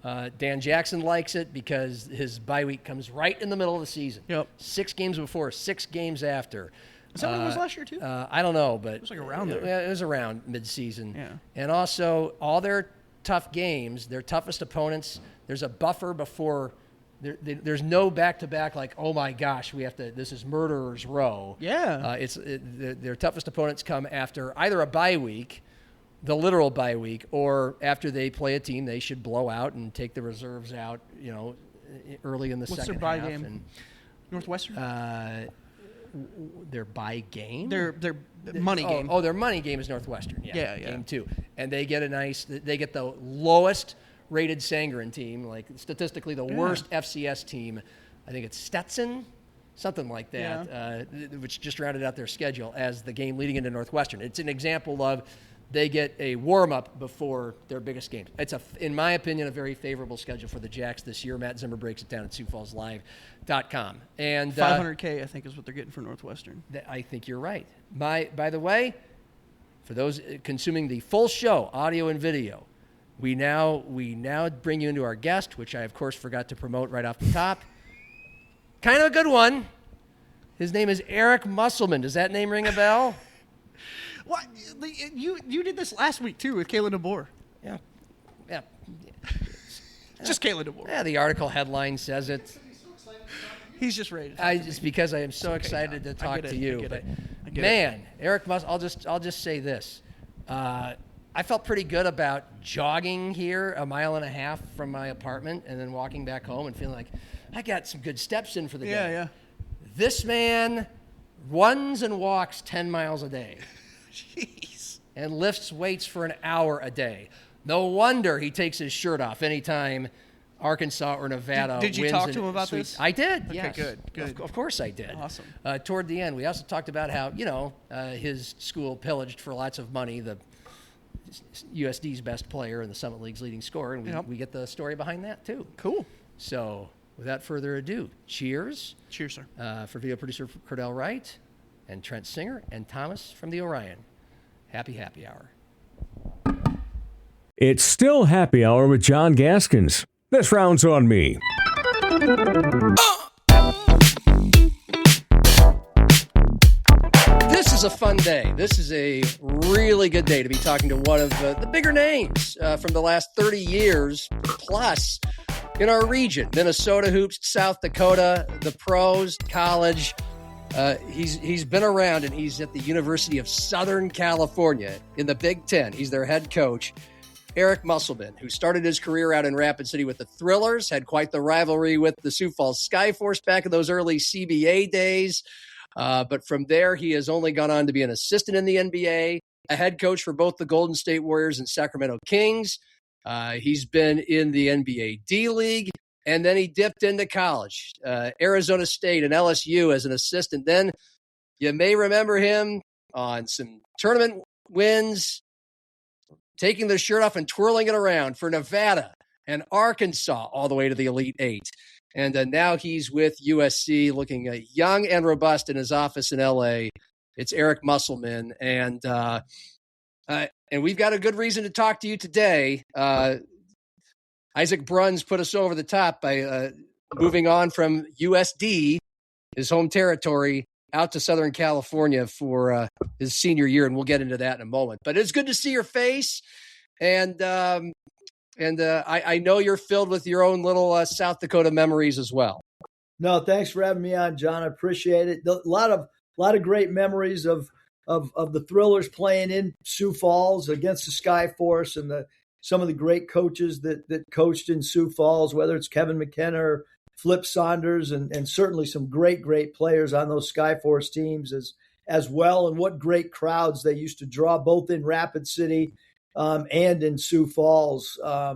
Dan Jackson likes it because his bye week comes right in the middle of the season. Yep. 6 games before, 6 games after. Is that what it was last year, too? I don't know, but it was like around there. Yeah, it was around mid-season. Yeah. And also, all their tough games, their toughest opponents, there's a buffer before. There's no back-to-back like, oh my gosh, this is murderer's row. Yeah. Their toughest opponents come after either a bye week, the literal bye week, or after they play a team they should blow out and take the reserves out, early in the second half. What's their bye game? Northwestern? Their bye game? Their money game. Oh, their money game is Northwestern. Yeah. Game 2. And they get the lowest rated Sangren team, like statistically the worst FCS team. I think it's Stetson, something like that, which just rounded out their schedule as the game leading into Northwestern. It's an example of they get a warm-up before their biggest games. It's, in my opinion, a very favorable schedule for the Jacks this year. Matt Zimmer breaks it down at SiouxFallsLive.com. And $500K, I think, is what they're getting for Northwestern. I think you're right. By the way, for those consuming the full show, audio and video, we now bring you into our guest, which I, of course, forgot to promote right off the top. Kind of a good one. His name is Eric Musselman. Does that name ring a bell? What? You did this last week, too, with Kayla DeBoer. Yeah. Just Kayla DeBoer. Yeah, the article headline says it. He's just ready. It's because I am so excited to talk to you. But man, Eric I'll just say this. I felt pretty good about jogging here 1.5 miles from my apartment and then walking back home and feeling like I got some good steps in for the day. Yeah. This man runs and walks 10 miles a day. Jeez. And lifts weights for an hour a day. No wonder he takes his shirt off anytime Arkansas or Nevada Did you wins talk to him about this? I did, okay, yes. Good. Of course I did. Awesome. Toward the end, we also talked about how, his school pillaged for lots of money the USD's best player and the Summit League's leading scorer, and we get the story behind that, too. Cool. So, without further ado, cheers. Cheers, sir. For video producer Cordell Wright and Trent Singer and Thomas from the Orion. Happy Hour. It's still Happy Hour with John Gaskins. This round's on me. This is a fun day. This is a really good day to be talking to one of the bigger names from the last 30 years plus in our region. Minnesota hoops, South Dakota, the pros, college. He's been around, and he's at the University of Southern California in the Big Ten. He's their head coach, Eric Musselman, who started his career out in Rapid City with the Thrillers, had quite the rivalry with the Sioux Falls Skyforce back in those early CBA days. But from there, he has only gone on to be an assistant in the NBA, a head coach for both the Golden State Warriors and Sacramento Kings. He's been in the NBA D-League, and then he dipped into college, Arizona State and LSU as an assistant. Then you may remember him on some tournament wins, taking the shirt off and twirling it around for Nevada and Arkansas all the way to the Elite Eight. And now he's with USC, looking young and robust in his office in LA. It's Eric Musselman, and we've got a good reason to talk to you today. Isaac Bruns put us over the top by moving on from USD, his home territory, out to Southern California for his senior year, and we'll get into that in a moment. But it's good to see your face, and I know you're filled with your own little South Dakota memories as well. No, thanks for having me on, John. I appreciate it. A lot of great memories of the Thrillers playing in Sioux Falls against the Skyforce, and some of the great coaches that coached in Sioux Falls, whether it's Kevin McKenna or Flip Saunders, and certainly some great players on those Skyforce teams as well. And what great crowds they used to draw, both in Rapid City and in Sioux Falls. A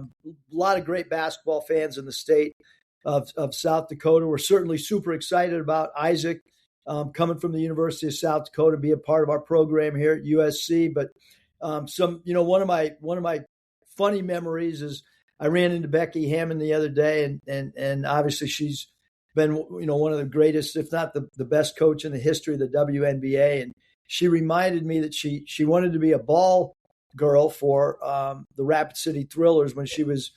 lot of great basketball fans in the state of South Dakota. We're certainly super excited about Isaac coming from the University of South Dakota, be a part of our program here at USC. But one of my funny memories is I ran into Becky Hammond the other day, and obviously she's been one of the greatest, if not the best coach in the history of the WNBA. And she reminded me that she wanted to be a ball girl for the Rapid City Thrillers when she was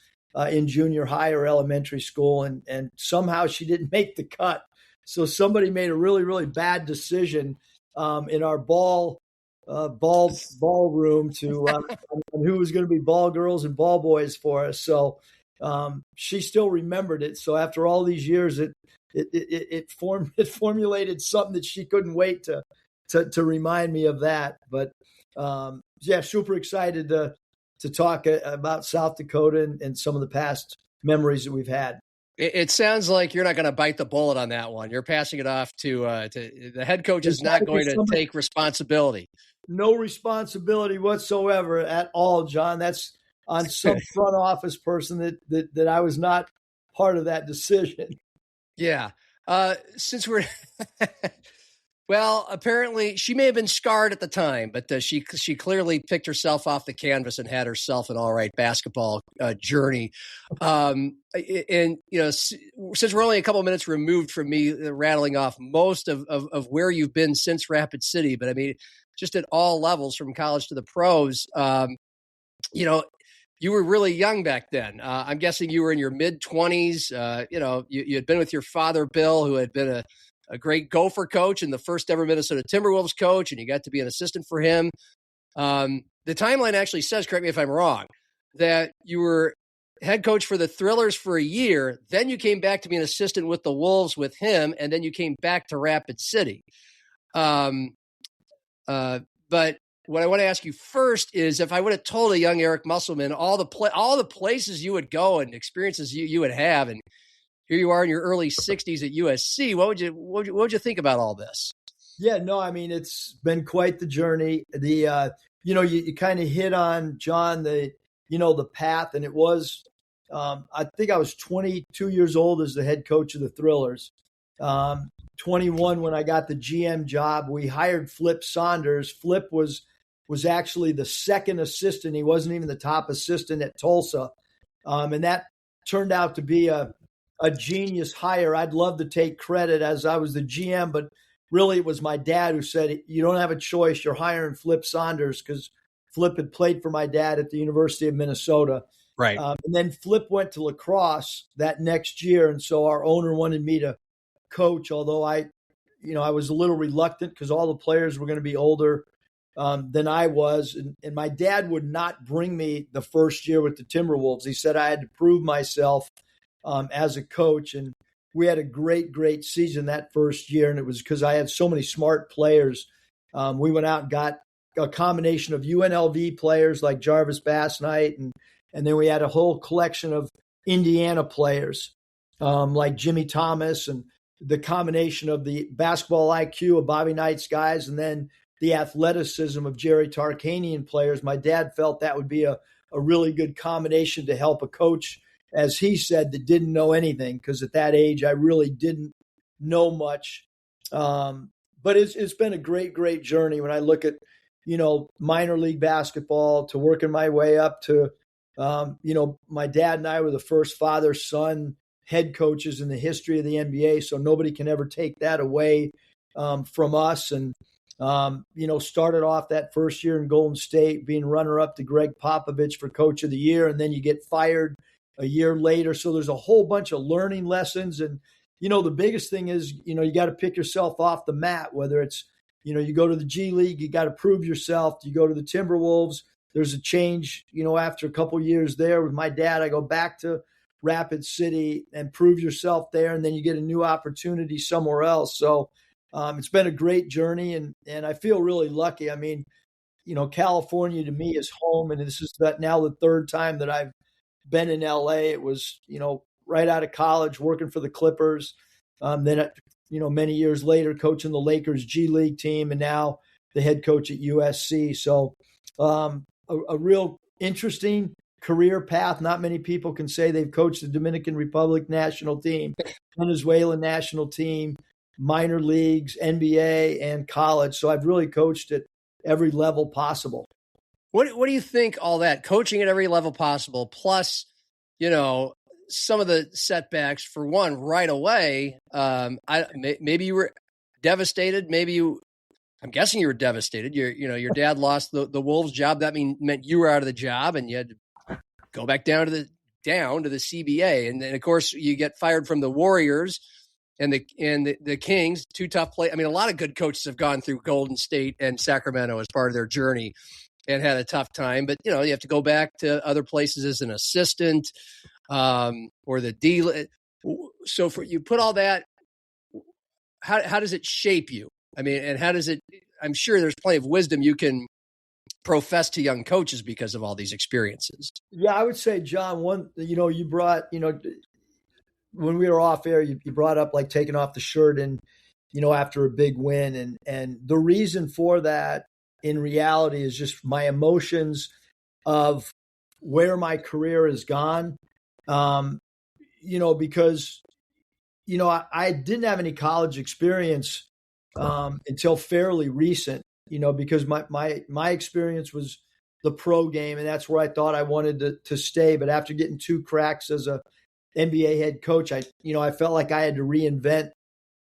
in junior high or elementary school, and somehow she didn't make the cut. So somebody made a really bad decision in our ball room to who was going to be ball girls and ball boys for us. So she still remembered it. So after all these years, it formulated something that she couldn't wait to remind me of that. But super excited to talk about South Dakota and some of the past memories that we've had. It sounds like you're not going to bite the bullet on that one. You're passing it off to the head coach is not going to take responsibility. No responsibility whatsoever at all, John. That's on some front office person that I was not part of that decision. Yeah. Since we're well, apparently she may have been scarred at the time, but she clearly picked herself off the canvas and had herself an all right basketball journey. And since we're only a couple minutes removed from me rattling off most of where you've been since Rapid City, but I mean, just at all levels from college to the pros, you were really young back then. I'm guessing you were in your mid-20s. You had been with your father, Bill, who had been a great Gopher coach and the first ever Minnesota Timberwolves coach, and you got to be an assistant for him. The timeline actually says, correct me if I'm wrong, that you were head coach for the Thrillers for a year, then you came back to be an assistant with the Wolves with him, and then you came back to Rapid City. But what I want to ask you first is, if I would have told a young Eric Musselman all the places you would go and experiences you would have, and here you are in your early 60s at USC, what would you think about all this? Yeah, no, I mean, it's been quite the journey. You kind of hit on, John, the path, and it was, I think I was 22 years old as the head coach of the Thrillers. 21 when I got the GM job. We hired Flip Saunders. Flip was actually the second assistant. He wasn't even the top assistant at Tulsa. And that turned out to be a genius hire. I'd love to take credit as I was the GM, but really it was my dad who said, you don't have a choice. You're hiring Flip Saunders, because Flip had played for my dad at the University of Minnesota. Right. And then Flip went to lacrosse that next year. And so our owner wanted me to coach, although I I was a little reluctant because all the players were going to be older than I was. And my dad would not bring me the first year with the Timberwolves. He said I had to prove myself as a coach. And we had a great, great season that first year. And it was because I had so many smart players. We went out and got a combination of UNLV players like Jarvis Bass Knight. And then we had a whole collection of Indiana players like Jimmy Thomas, and the combination of the basketball IQ of Bobby Knight's guys and then the athleticism of Jerry Tarkanian players. My dad felt that would be a really good combination to help a coach, as he said, that didn't know anything, because at that age I really didn't know much. But it's been a great, great journey when I look at, minor league basketball to working my way up to, my dad and I were the first father-son head coaches in the history of the NBA, so nobody can ever take that away from us. And, started off that first year in Golden State being runner-up to Greg Popovich for Coach of the Year, and then you get fired a year later. So there's a whole bunch of learning lessons. And, the biggest thing is, you got to pick yourself off the mat, whether it's, you go to the G League, you got to prove yourself. You go to the Timberwolves, there's a change, after a couple years there with my dad, I go back to Rapid City and prove yourself there. And then you get a new opportunity somewhere else. So it's been a great journey, and I feel really lucky. I mean, California to me is home, and this is now the third time that I've been in LA. It was, right out of college working for the Clippers. Then, many years later, coaching the Lakers G League team, and now the head coach at USC. So a real interesting career path. Not many people can say they've coached the Dominican Republic national team, Venezuelan national team, minor leagues, NBA, and college. So I've really coached at every level possible. What do you think all that coaching at every level possible, plus, some of the setbacks, for one, right away? Maybe you were devastated. I'm guessing you were devastated. Your dad lost the Wolves job. That meant you were out of the job, and you had to go back down to the CBA. And then, of course, you get fired from the Warriors and the Kings, two tough play. I mean, a lot of good coaches have gone through Golden State and Sacramento as part of their journey and had a tough time. But, you have to go back to other places as an assistant or the D. So you put all that, how does it shape you? I mean, and how does it, I'm sure there's plenty of wisdom you can profess to young coaches because of all these experiences. Yeah, I would say, John, one, you brought, when we were off air, you brought up like taking off the shirt and, after a big win. And the reason for that in reality is just my emotions of where my career has gone. Because, I didn't have any college experience until fairly recent, because my experience was the pro game, and that's where I thought I wanted to stay. But after getting 2 cracks as a NBA head coach, I felt like I had to reinvent,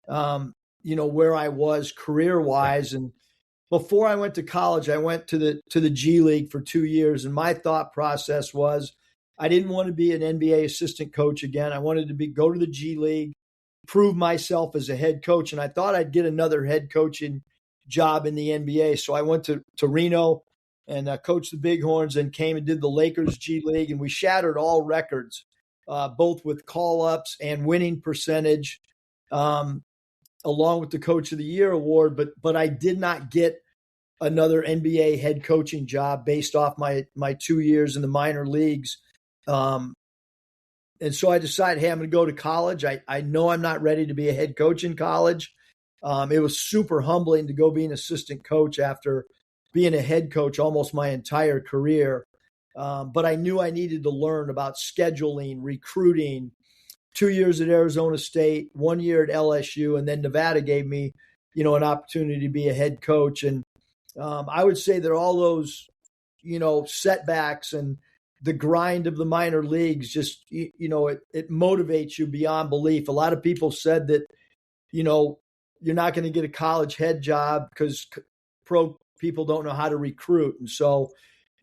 where I was career wise. And before I went to college, I went to the G League for 2 years. And my thought process was, I didn't want to be an NBA assistant coach again. I wanted to go to the G League, prove myself as a head coach. And I thought I'd get another head coaching job in the NBA. So I went to Reno and coached the Bighorns, and came and did the Lakers G League. And we shattered all records, both with call-ups and winning percentage, along with the Coach of the Year award. But I did not get another NBA head coaching job based off my 2 years in the minor leagues. And so I decided, hey, I'm going to go to college. I know I'm not ready to be a head coach in college. It was super humbling to go be an assistant coach after being a head coach almost my entire career. But I knew I needed to learn about scheduling, recruiting. 2 years at Arizona State, 1 year at LSU, and then Nevada gave me, an opportunity to be a head coach. And I would say that all those, setbacks and the grind of the minor leagues, just, it motivates you beyond belief. A lot of people said that, you're not going to get a college head job because pro people don't know how to recruit. And so,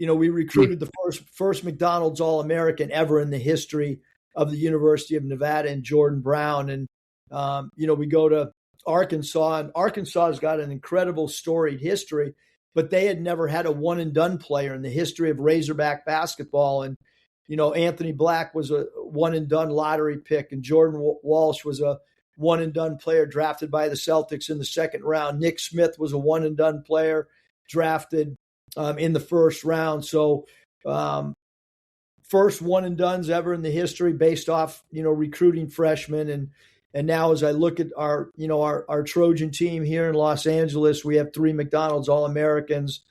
we recruited the first McDonald's All-American ever in the history of the University of Nevada, and Jordan Brown. And, we go to Arkansas, and Arkansas has got an incredible storied history, but they had never had a one and done player in the history of Razorback basketball. And, Anthony Black was a one and done lottery pick, and Jordan Walsh was a one and done player drafted by the Celtics in the second round. Nick Smith was a one and done player drafted in the first round. So, first one and dones ever in the history based off, recruiting freshmen. And now as I look at our Trojan team here in Los Angeles, we have 3 McDonald's All-Americans,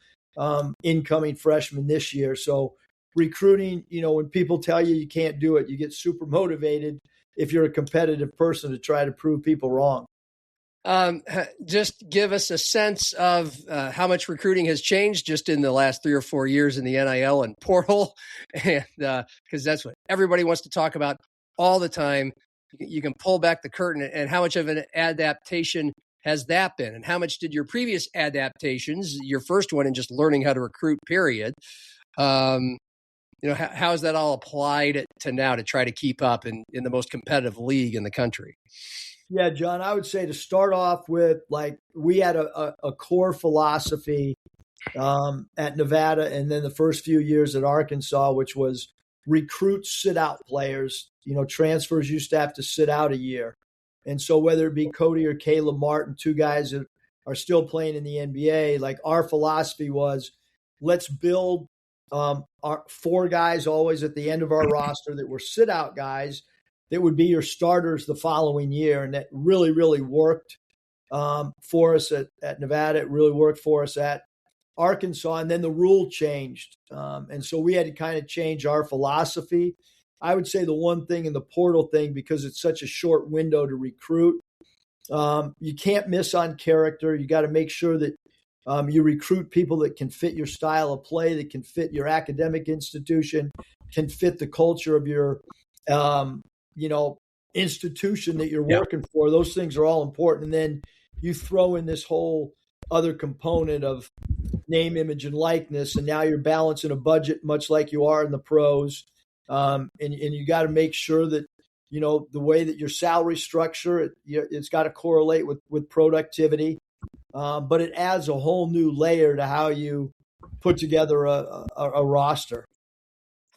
incoming freshmen this year. So recruiting, when people tell you can't do it, you get super motivated if you're a competitive person to try to prove people wrong. Just give us a sense of how much recruiting has changed just in the last 3 or 4 years in the NIL and portal, and because that's what everybody wants to talk about all the time. You can pull back the curtain, and how much of an adaptation has that been, and how much did your previous adaptations, your first one in just learning how to recruit, period, how is that all applied to now to try to keep up in the most competitive league in the country? Yeah, John, I would say to start off with, we had a core philosophy at Nevada, and then the first few years at Arkansas, which was recruit sit-out players. Transfers used to have to sit out a year. And so whether it be Cody or Caleb Martin, 2 guys that are still playing in the NBA, our philosophy was, let's build our 4 guys always at the end of our roster that were sit-out guys that would be your starters the following year. And that really, really worked for us at Nevada. It really worked for us at Arkansas. And then the rule changed. And so we had to kind of change our philosophy. I would say the one thing in the portal thing, because it's such a short window to recruit, you can't miss on character. You got to make sure that you recruit people that can fit your style of play, that can fit your academic institution, can fit the culture of your institution that you're working for. Those things are all important. And then you throw in this whole other component of name, image, and likeness. And now you're balancing a budget much like you are in the pros. And you got to make sure that, the way that your salary structure, it's got to correlate with productivity. But it adds a whole new layer to how you put together a roster.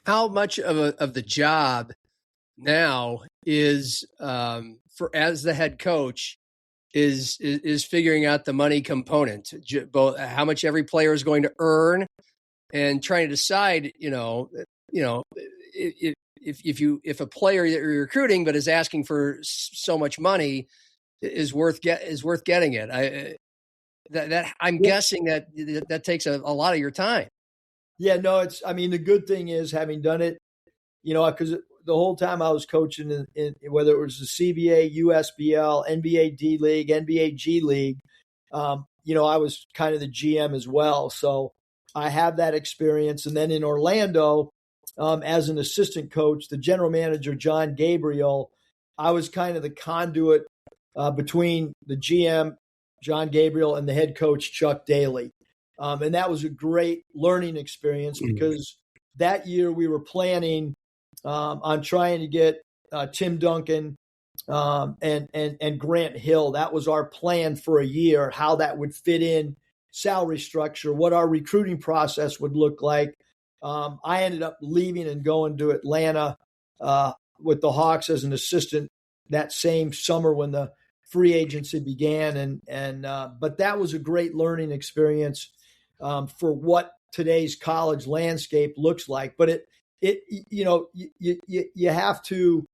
How much of the job now is for as the head coach is figuring out the money component, both how much every player is going to earn, and trying to decide, if a player that you're recruiting but is asking for so much money is worth getting it. I'm guessing that takes a lot of your time. Yeah, no, the good thing is, having done it, because the whole time I was coaching in whether it was the CBA, USBL, NBA D League, NBA G League, I was kind of the GM as well. So I have that experience. And then in Orlando, as an assistant coach, the general manager, John Gabriel, I was kind of the conduit between the GM, John Gabriel, and the head coach, Chuck Daly. And that was a great learning experience, because that year we were planning on trying to get Tim Duncan and Grant Hill. That was our plan for a year, how that would fit in salary structure, what our recruiting process would look like. I ended up leaving and going to Atlanta with the Hawks as an assistant that same summer when the free agency began. But that was a great learning experience for what today's college landscape looks like. But you have to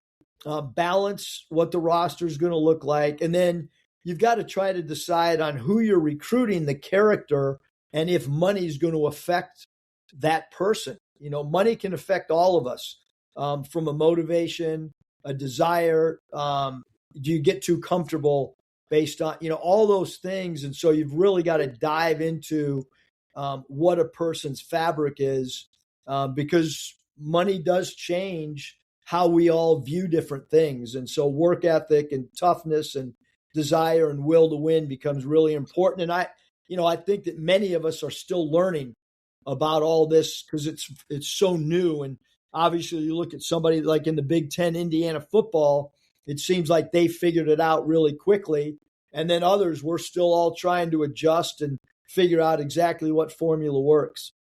balance what the roster is going to look like. And then you've got to try to decide on who you're recruiting, the character, and if money is going to affect that person. Money can affect all of us, from a motivation, a desire. Do you get too comfortable based on, all those things? And so you've really got to dive into what a person's fabric is, because money does change how we all view different things. And so work ethic and toughness and desire and will to win becomes really important. And I think that many of us are still learning about all this, because it's so new. And obviously you look at somebody like in the Big Ten, Indiana football, it seems like they figured it out really quickly. And then others, we're still all trying to adjust and figure out exactly what formula works.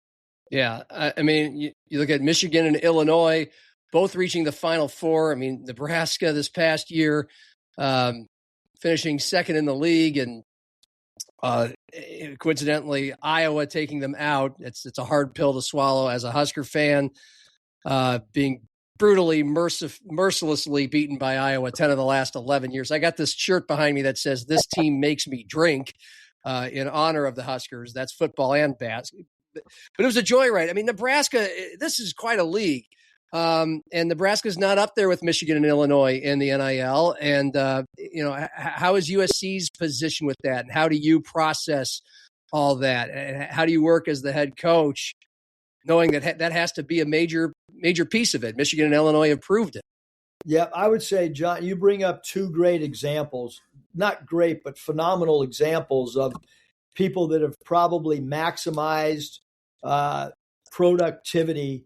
Yeah. I mean, you look at Michigan and Illinois, both reaching the Final Four. I mean, Nebraska this past year, finishing second in the league, and coincidentally, Iowa taking them out. It's a hard pill to swallow as a Husker fan, being brutally, mercilessly beaten by Iowa 10 of the last 11 years. I got this shirt behind me that says, "This team makes me drink," in honor of the Huskers. That's football and basketball. But it was a joyride. I mean, Nebraska, this is quite a league. And Nebraska's not up there with Michigan and Illinois in the NIL. And, how is USC's position with that? And how do you process all that? And how do you work as the head coach, knowing that that has to be a major piece of it? Michigan and Illinois have proved it. Yeah, I would say, John, you bring up two great examples, not great, but phenomenal examples of people that have probably maximized productivity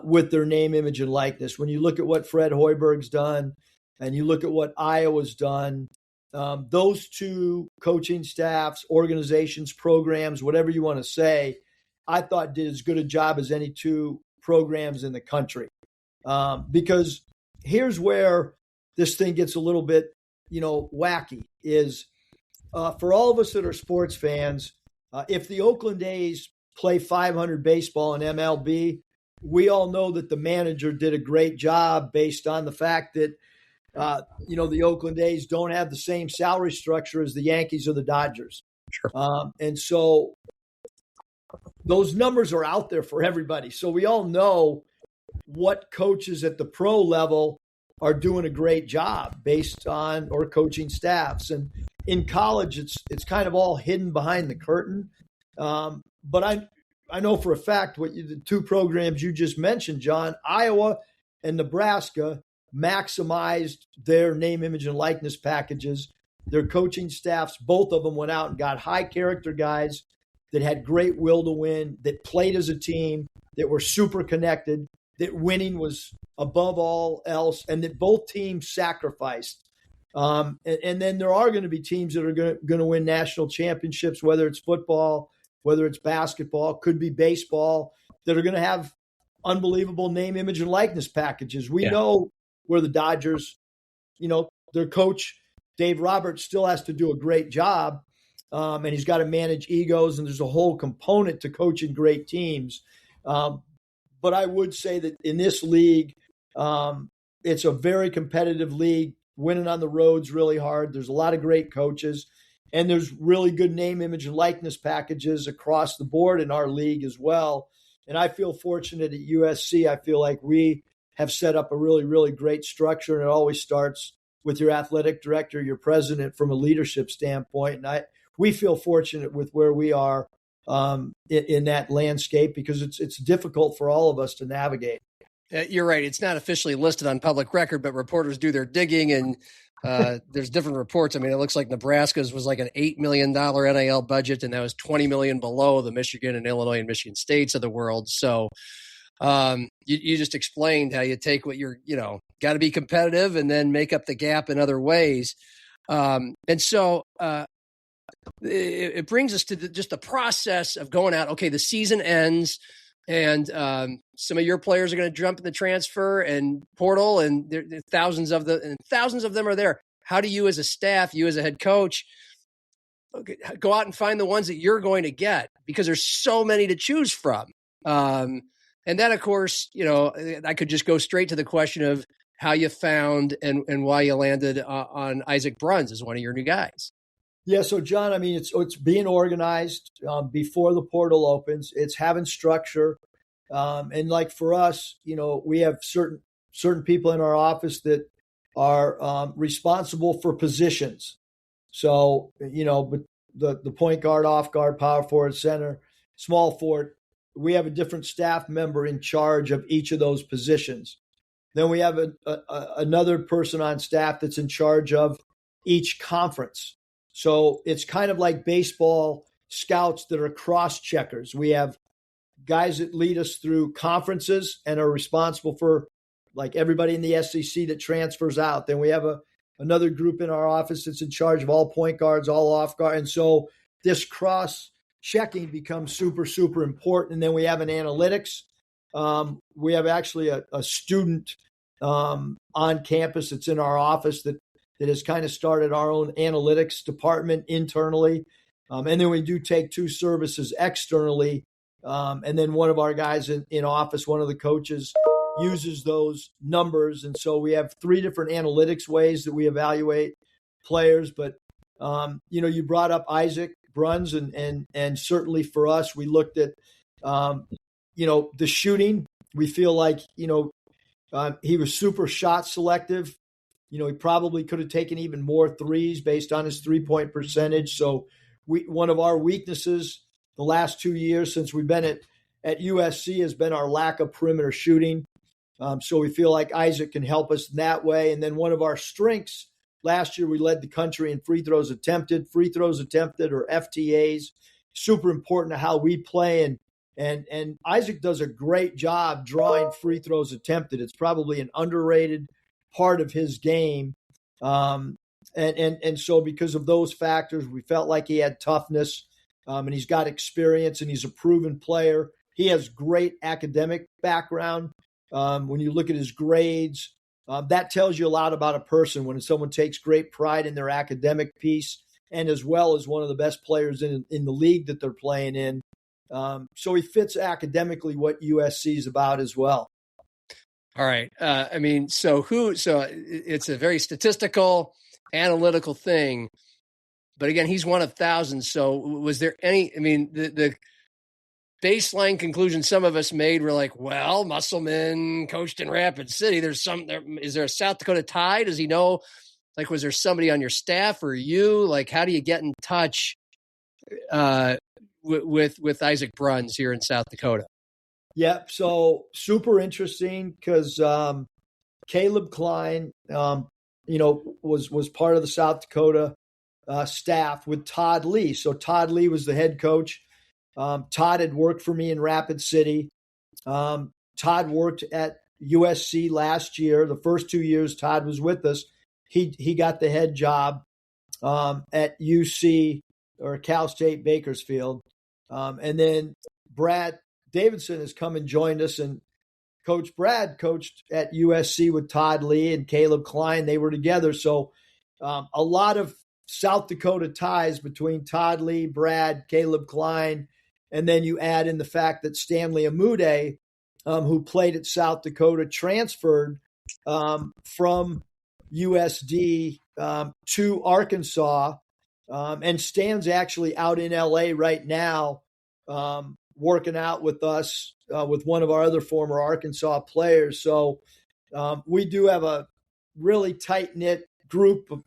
with their name, image, and likeness. When you look at what Fred Hoiberg's done and you look at what Iowa's done, those two coaching staffs, organizations, programs, whatever you want to say, I thought did as good a job as any two programs in the country. Because here's where this thing gets a little bit, wacky is for all of us that are sports fans, if the Oakland A's play 500 baseball in MLB, we all know that the manager did a great job based on the fact that, the Oakland A's don't have the same salary structure as the Yankees or the Dodgers. Sure. And so those numbers are out there for everybody. So we all know what coaches at the pro level are doing a great job based on, or coaching staffs. And in college, it's kind of all hidden behind the curtain. But I know for a fact the two programs you just mentioned, John, Iowa and Nebraska, maximized their name, image, and likeness packages. Their coaching staffs, both of them went out and got high character guys that had great will to win, that played as a team, that were super connected, that winning was above all else, and that both teams sacrificed. And then there are going to be teams that are going to win national championships, whether it's football, whether it's basketball, could be baseball, that are going to have unbelievable name, image, and likeness packages. We know where the Dodgers, their coach, Dave Roberts, still has to do a great job, and he's got to manage egos, and there's a whole component to coaching great teams. But I would say that in this league, it's a very competitive league. Winning on the road's really hard. There's a lot of great coaches, and there's really good name, image, and likeness packages across the board in our league as well. And I feel fortunate at USC. I feel like we have set up a really, really great structure, and it always starts with your athletic director, your president, from a leadership standpoint. And we feel fortunate with where we are in that landscape, because it's difficult for all of us to navigate. You're right. It's not officially listed on public record, but reporters do their digging, and there's different reports. I mean, it looks like Nebraska's was like an $8 million NIL budget, and that was $20 million below the Michigan and Illinois and Michigan States of the world. So you just explained how you take what you're, got to be competitive and then make up the gap in other ways. And so it brings us to just the process of going out. Okay, the season ends, and some of your players are going to jump in the transfer and portal, and there thousands of them are there. How do you, as a staff, you as a head coach, go out and find the ones that you're going to get, because there's so many to choose from? And then, of course, I could just go straight to the question of how you found and why you landed on Isaac Bruns as one of your new guys. Yeah, so John, I mean, it's being organized before the portal opens. It's having structure, and like for us, we have certain people in our office that are responsible for positions. So but the point guard, off guard, power forward, center, small forward, we have a different staff member in charge of each of those positions. Then we have another person on staff that's in charge of each conference. So it's kind of like baseball scouts that are cross-checkers. We have guys that lead us through conferences and are responsible for, like, everybody in the SEC that transfers out. Then we have a another group in our office that's in charge of all point guards, all off guard. And so this cross checking becomes super, super important. And then we have an analytics. We have actually a student on campus that's in our office that has kind of started our own analytics department internally. And then we do take 2 services externally. And then one of our guys in office, one of the coaches, uses those numbers. And so we have 3 different analytics ways that we evaluate players. But, you brought up Isaac Bruns, and certainly for us, we looked at, the shooting. We feel like, he was super shot selective. He probably could have taken even more threes based on his 3-point percentage. So one of our weaknesses the last 2 years since we've been at USC has been our lack of perimeter shooting. So we feel like Isaac can help us in that way. And then one of our strengths, last year we led the country in free throws attempted or FTAs. Super important to how we play. And Isaac does a great job drawing free throws attempted. It's probably an underrated part of his game. And so because of those factors, we felt like he had toughness, and he's got experience, and he's a proven player. He has great academic background. When you look at his grades, that tells you a lot about a person when someone takes great pride in their academic piece, and as well as one of the best players in the league that they're playing in. So he fits academically what USC is about as well. All right. So it's a very statistical, analytical thing, but again, he's one of thousands. So was there the baseline conclusion some of us made were like, well, Musselman coached in Rapid City. Is there a South Dakota tie? Does he know? Like, was there somebody on your staff or you? Like, how do you get in touch with Isaac Bruns here in South Dakota? Yep. So super interesting because Caleb Klein, was part of the South Dakota staff with Todd Lee. So Todd Lee was the head coach. Todd had worked for me in Rapid City. Todd worked at USC last year. The first 2 years Todd was with us, he got the head job at UC or Cal State Bakersfield. And then Brad Davidson has come and joined us, and Coach Brad coached at USC with Todd Lee and Caleb Klein. They were together. So a lot of South Dakota ties between Todd Lee, Brad, Caleb Klein. And then you add in the fact that Stanley Amude, who played at South Dakota, transferred from USD to Arkansas, and Stan's actually out in LA right now, working out with us, with one of our other former Arkansas players. So we do have a really tight-knit group of,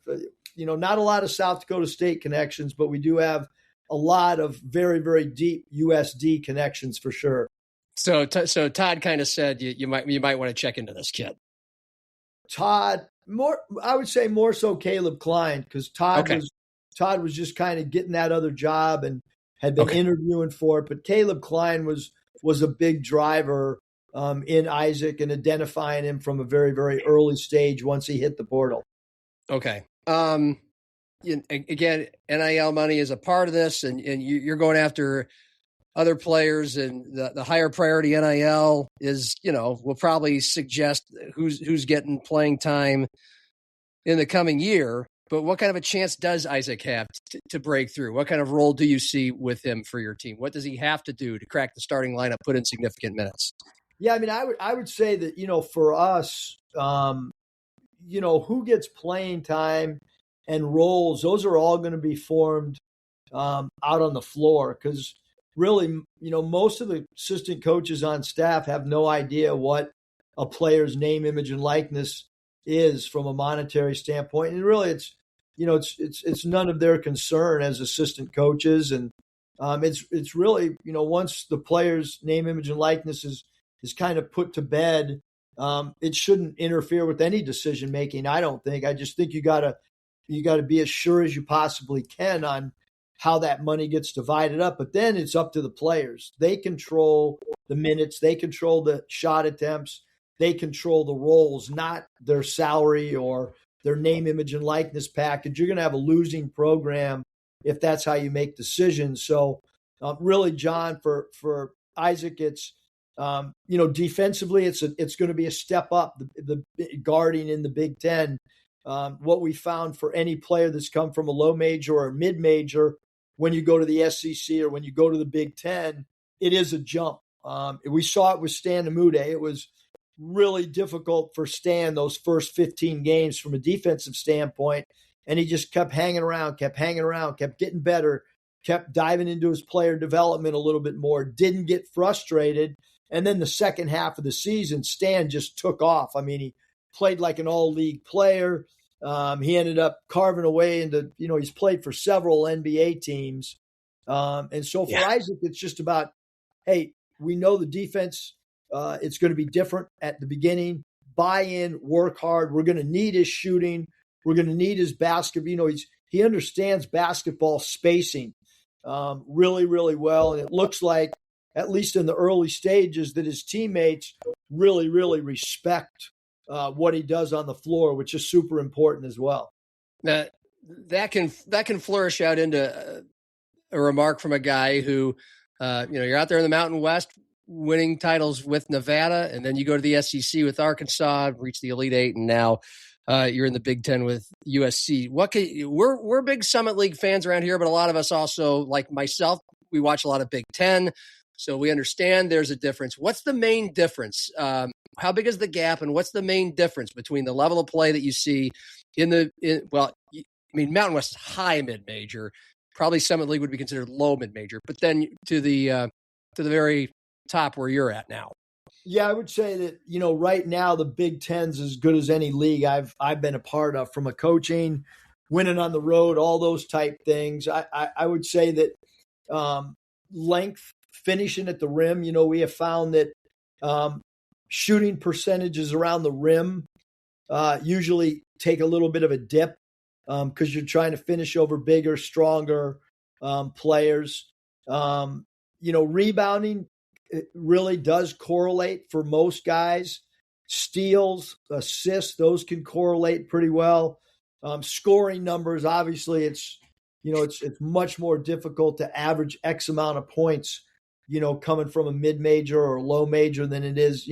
not a lot of South Dakota State connections, but we do have a lot of very, very deep USD connections for sure. So Todd kind of said you might want to check into this kid. Todd, I would say more so Caleb Klein, because Todd was just kind of getting that other job and had been interviewing for it. But Caleb Klein was a big driver in Isaac and identifying him from a very, very early stage once he hit the portal. Okay. Again, NIL money is a part of this, and you're going after other players, and the higher priority NIL is, will probably suggest who's getting playing time in the coming year. But what kind of a chance does Isaac have to break through? What kind of role do you see with him for your team? What does he have to do to crack the starting lineup, put in significant minutes? Yeah, I would say that, for us, who gets playing time and roles, those are all going to be formed out on the floor, because really, most of the assistant coaches on staff have no idea what a player's name, image, and likeness is from a monetary standpoint. And really it's none of their concern as assistant coaches. And it's really, once the player's name, image, and likeness is kind of put to bed, it shouldn't interfere with any decision making. I don't think. I just think you got to be as sure as you possibly can on how that money gets divided up. But then it's up to the players. They control the minutes. They control the shot attempts. They control the roles, not their salary or their name, image, and likeness package. You're going to have a losing program if that's how you make decisions. So really, John, for Isaac, it's defensively, it's going to be a step up. The guarding in the Big Ten. What we found for any player that's come from a low major or a mid major, when you go to the SEC or when you go to the Big Ten, it is a jump. We saw it with Stan Amude. It was really difficult for Stan those first 15 games from a defensive standpoint, and he just kept hanging around, kept getting better, kept diving into his player development a little bit more, didn't get frustrated. And then the second half of the season, Stan just took off. I mean, he played like an all-league player. He ended up carving away into, he's played for several NBA teams. And so for Isaac, it's just about, hey, we know the defense, it's going to be different at the beginning. Buy in, work hard. We're going to need his shooting. We're going to need his basketball. He understands basketball spacing really, really well. And it looks like, at least in the early stages, that his teammates really, really respect what he does on the floor, which is super important as well. Now, that can flourish out into a remark from a guy who, you're out there in the Mountain West winning titles with Nevada, and then you go to the SEC with Arkansas, reach the Elite Eight, and now you're in the Big Ten with USC. We're big Summit League fans around here, but a lot of us also, like myself, we watch a lot of Big Ten. So we understand there's a difference. What's the main difference? How big is the gap, and what's the main difference between the level of play that you see Mountain West is high mid-major. Probably Summit League would be considered low mid-major, but then to the very top where you're at now. Yeah, I would say that, right now the Big Ten's as good as any league I've been a part of, from a coaching, winning on the road, all those type things. I would say that length, finishing at the rim, we have found that shooting percentages around the rim usually take a little bit of a dip because you're trying to finish over bigger, stronger players. Rebounding, it really does correlate for most guys. Steals, assists, those can correlate pretty well. Scoring numbers, obviously, it's much more difficult to average X amount of points, coming from a mid-major or low major than it is,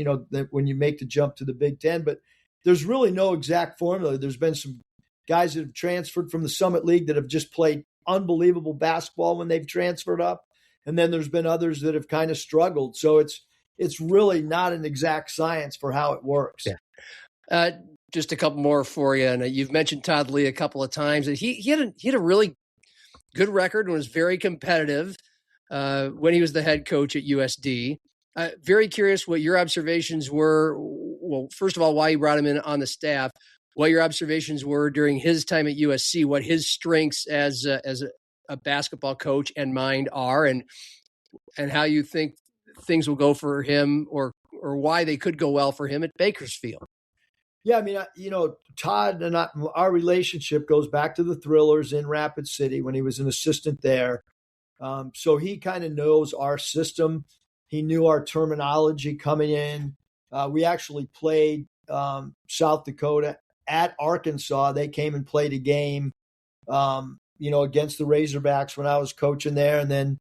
when you make the jump to the Big Ten. But there's really no exact formula. There's been some guys that have transferred from the Summit League that have just played unbelievable basketball when they've transferred up. And then there's been others that have kind of struggled. So it's really not an exact science for how it works. Yeah. Just a couple more for you. And you've mentioned Todd Lee a couple of times. He had a really good record and was very competitive when he was the head coach at USD. Very curious what your observations were. Well, first of all, why you brought him in on the staff, what your observations were during his time at USC, what his strengths as a basketball coach and mind are, and how you think things will go for him, or why they could go well for him at Bakersfield. Yeah, I mean, Todd and our relationship goes back to the Thrillers in Rapid City when he was an assistant there. So he kind of knows our system. He knew our terminology coming in. We actually played South Dakota at Arkansas. They came and played a game, against the Razorbacks when I was coaching there. And then,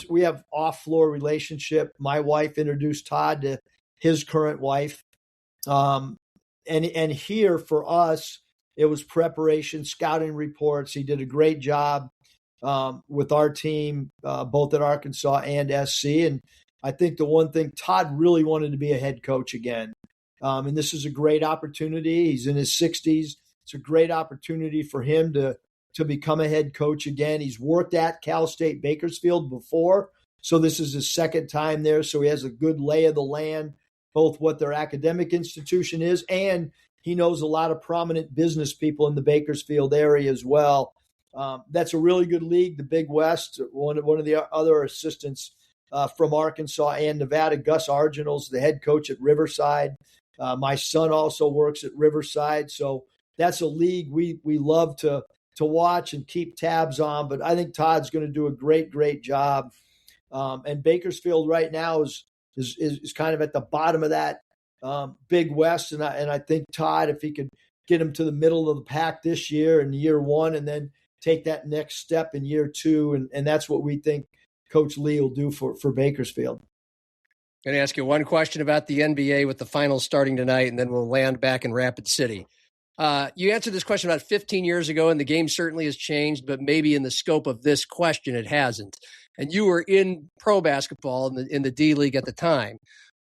we have off-floor relationship. My wife introduced Todd to his current wife. And here for us, it was preparation, scouting reports. He did a great job with our team, both at Arkansas and SC. And I think the one thing, Todd really wanted to be a head coach again. And this is a great opportunity. He's in his 60s. It's a great opportunity for him to become a head coach again. He's worked at Cal State Bakersfield before, so this is his second time there. So he has a good lay of the land, both what their academic institution is, and he knows a lot of prominent business people in the Bakersfield area as well. That's a really good league, the Big West. One of the other assistants from Arkansas and Nevada, Gus Arginal's the head coach at Riverside. My son also works at Riverside, so that's a league we love to watch and keep tabs on. But I think Todd's going to do a great job. And Bakersfield right now is kind of at the bottom of that Big West, and I think Todd, if he could get him to the middle of the pack this year in year one, and then take that next step in year two, and that's what we think Coach Lee will do for Bakersfield. I'm going to ask you one question about the NBA with the finals starting tonight, and then we'll land back in Rapid City. You answered this question about 15 years ago, and the game certainly has changed, but maybe in the scope of this question, it hasn't. And you were in pro basketball in the D League at the time.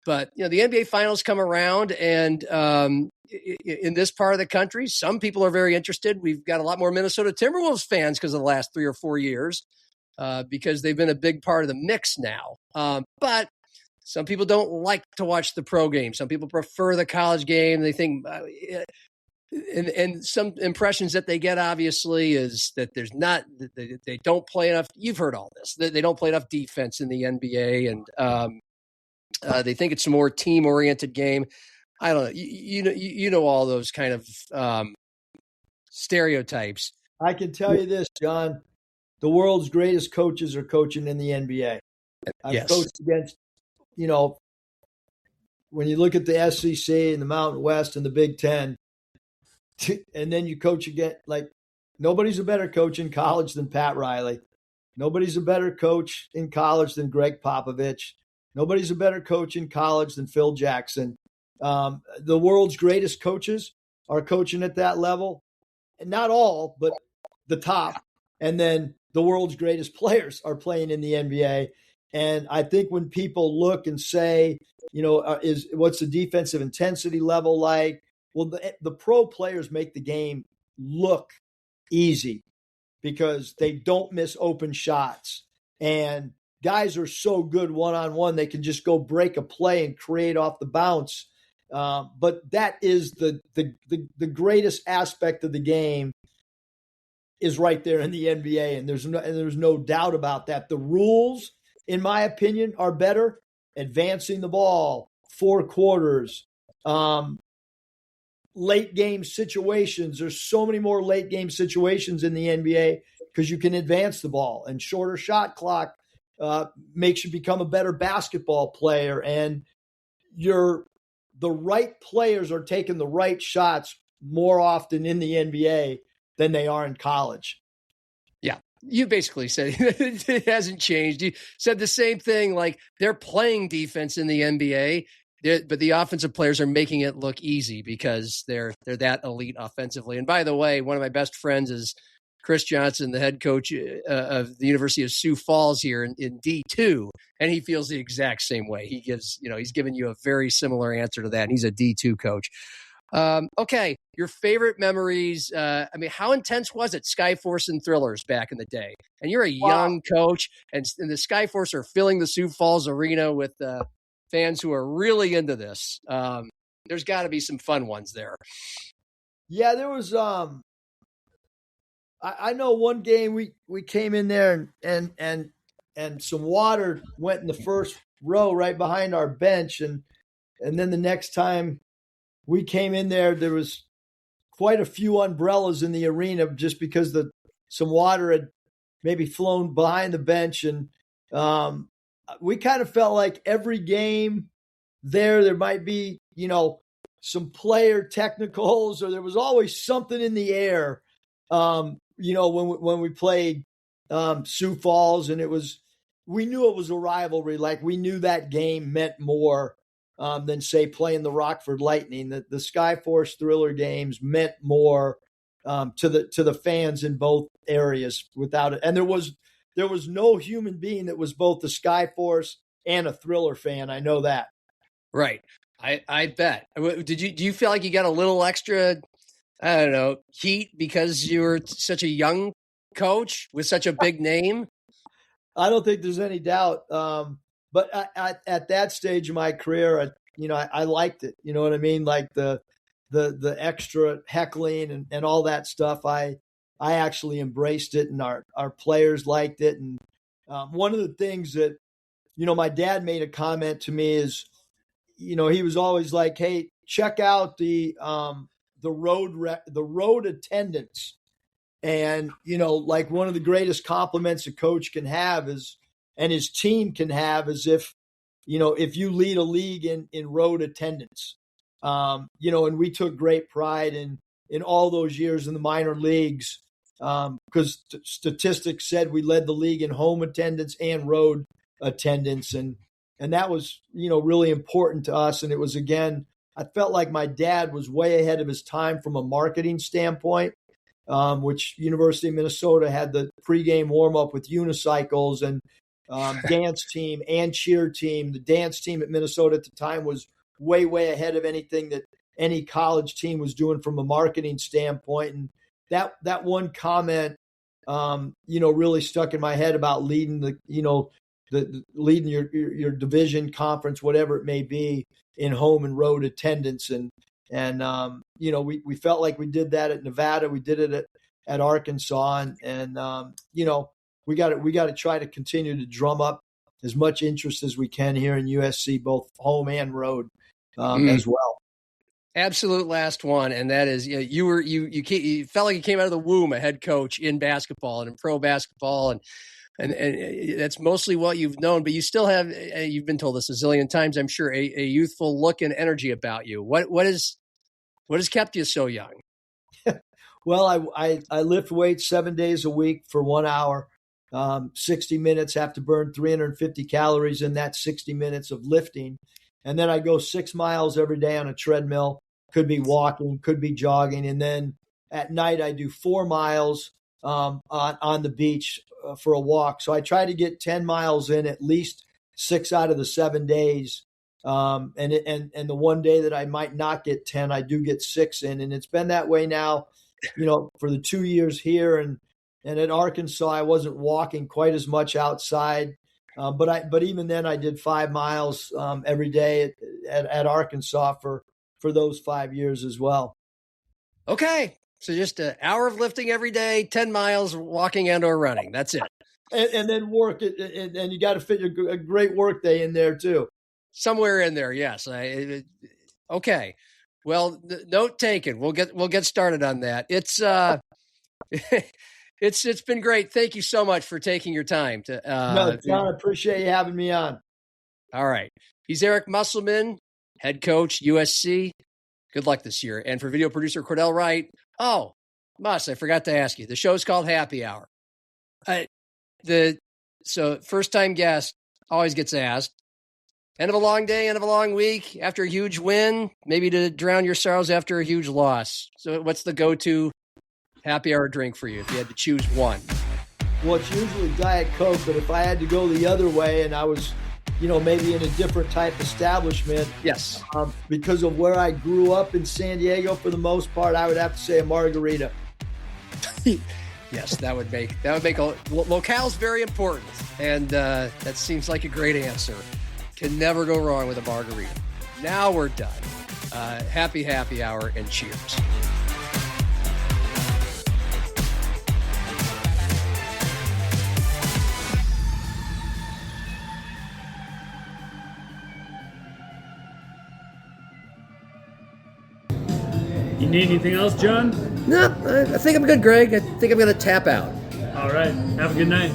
But, the NBA finals come around, and in this part of the country, some people are very interested. We've got a lot more Minnesota Timberwolves fans because of the last 3 or 4 years, because they've been a big part of the mix now. But some people don't like to watch the pro game. Some people prefer the college game. They think, and some impressions that they get, obviously, is that they don't play enough. You've heard all this. They don't play enough defense in the NBA, and they think it's a more team-oriented game. I don't know. You know all those kind of stereotypes. I can tell you this, John. The world's greatest coaches are coaching in the NBA. I've coached against, when you look at the SEC and the Mountain West and the Big Ten, and then you coach again, like, nobody's a better coach in college than Pat Riley. Nobody's a better coach in college than Greg Popovich. Nobody's a better coach in college than Phil Jackson. The world's greatest coaches are coaching at that level. And not all, but the top. And then the world's greatest players are playing in the NBA. And I think when people look and say, what's the defensive intensity level like? Well, the pro players make the game look easy because they don't miss open shots. And guys are so good one-on-one, they can just go break a play and create off the bounce. But that is the greatest aspect of the game is right there in the NBA, and there's no doubt about that. The rules, in my opinion, are better. Advancing the ball, 4 quarters, late game situations. There's so many more late game situations in the NBA because you can advance the ball, and shorter shot clock makes you become a better basketball player. And the right players are taking the right shots more often in the NBA than they are in college. Yeah. You basically said it hasn't changed. You said the same thing, like they're playing defense in the NBA, but the offensive players are making it look easy because they're that elite offensively. And by the way, one of my best friends is Chris Johnson, the head coach of the University of Sioux Falls here in D2, and he feels the exact same way. He gives, he's given you a very similar answer to that, and he's a D2 coach. Okay, your favorite memories. How intense was it, Skyforce and Thrillers back in the day? And you're a young coach, and the Skyforce are filling the Sioux Falls arena with fans who are really into this. There's got to be some fun ones there. Yeah, there was. I know one game we came in there and some water went in the first row right behind our bench, and then the next time we came in there was quite a few umbrellas in the arena just because some water had maybe flown behind the bench, and we kind of felt like every game there might be some player technicals, or there was always something in the air. When we played Sioux Falls, and we knew it was a rivalry. Like, we knew that game meant more than, say, playing the Rockford Lightning. The Skyforce Thriller games meant more to the fans in both areas without it. And there was no human being that was both the Skyforce and a Thriller fan. I know that. Right. I bet. Do you feel like you got a little extra, I don't know, heat because you were such a young coach with such a big name? I don't think there's any doubt. But at that stage of my career, I liked it. You know what I mean? Like the extra heckling and all that stuff. I actually embraced it, and our players liked it. And one of the things that, my dad made a comment to me is, he was always like, "Hey, check out the road attendance." And, like, one of the greatest compliments a coach can have and his team can have is if you lead a league in road attendance. And we took great pride in all those years in the minor leagues, because statistics said we led the league in home attendance and road attendance. And that was, really important to us. And it was, again, I felt like my dad was way ahead of his time from a marketing standpoint, which University of Minnesota had the pregame warm-up with unicycles and dance team and cheer team. The dance team at Minnesota at the time was way, way ahead of anything that any college team was doing from a marketing standpoint. And that one comment, really stuck in my head about leading leading your division, conference, whatever it may be, in home and road attendance. And we felt like we did that at Nevada. We did it at Arkansas. And we got to try to continue to drum up as much interest as we can here in USC, both home and road, as well. Absolute last one, and that is, you felt like you came out of the womb a head coach in basketball and in pro basketball, and that's mostly what you've known. But you still have, you've been told this a zillion times, I'm sure, a youthful look and energy about you. What has kept you so young? Well, I lift weights 7 days a week for 1 hour, 60 minutes. Have to burn 350 calories in that 60 minutes of lifting, and then I go 6 miles every day on a treadmill. Could be walking, could be jogging. And then at night, I do 4 miles on the beach for a walk. So I try to get 10 miles in at least 6 out of the 7 days. And the one day that I might not get 10, I do get 6 in. And it's been that way now, for the 2 years here. And at Arkansas, I wasn't walking quite as much outside. But even then, I did 5 miles every day at Arkansas for those 5 years as well. Okay. So just an hour of lifting every day, 10 miles walking and or running. That's it. And then work it. And you got to fit a great work day in there too. Somewhere in there. Yes. Okay. Well, note taken. We'll get started on that. It's it's been great. Thank you so much for taking your time to, no, John, I appreciate you having me on. All right. He's Eric Musselman, head coach, USC. Good luck this year. And for video producer Cordell Wright. Oh, I forgot to ask you. The show's called Happy Hour. So first time guest always gets asked. End of a long day, end of a long week, after a huge win, maybe to drown your sorrows after a huge loss. So what's the go-to happy hour drink for you if you had to choose one? Well, it's usually Diet Coke, but if I had to go the other way and I was, maybe in a different type establishment. Yes. Because of where I grew up in San Diego, for the most part, I would have to say a margarita. Yes, that would make locale's very important. And that seems like a great answer. Can never go wrong with a margarita. Now we're done. Happy hour and cheers. You need anything else, John? No, I think I'm good, Greg. I think I'm going to tap out. All right. Have a good night.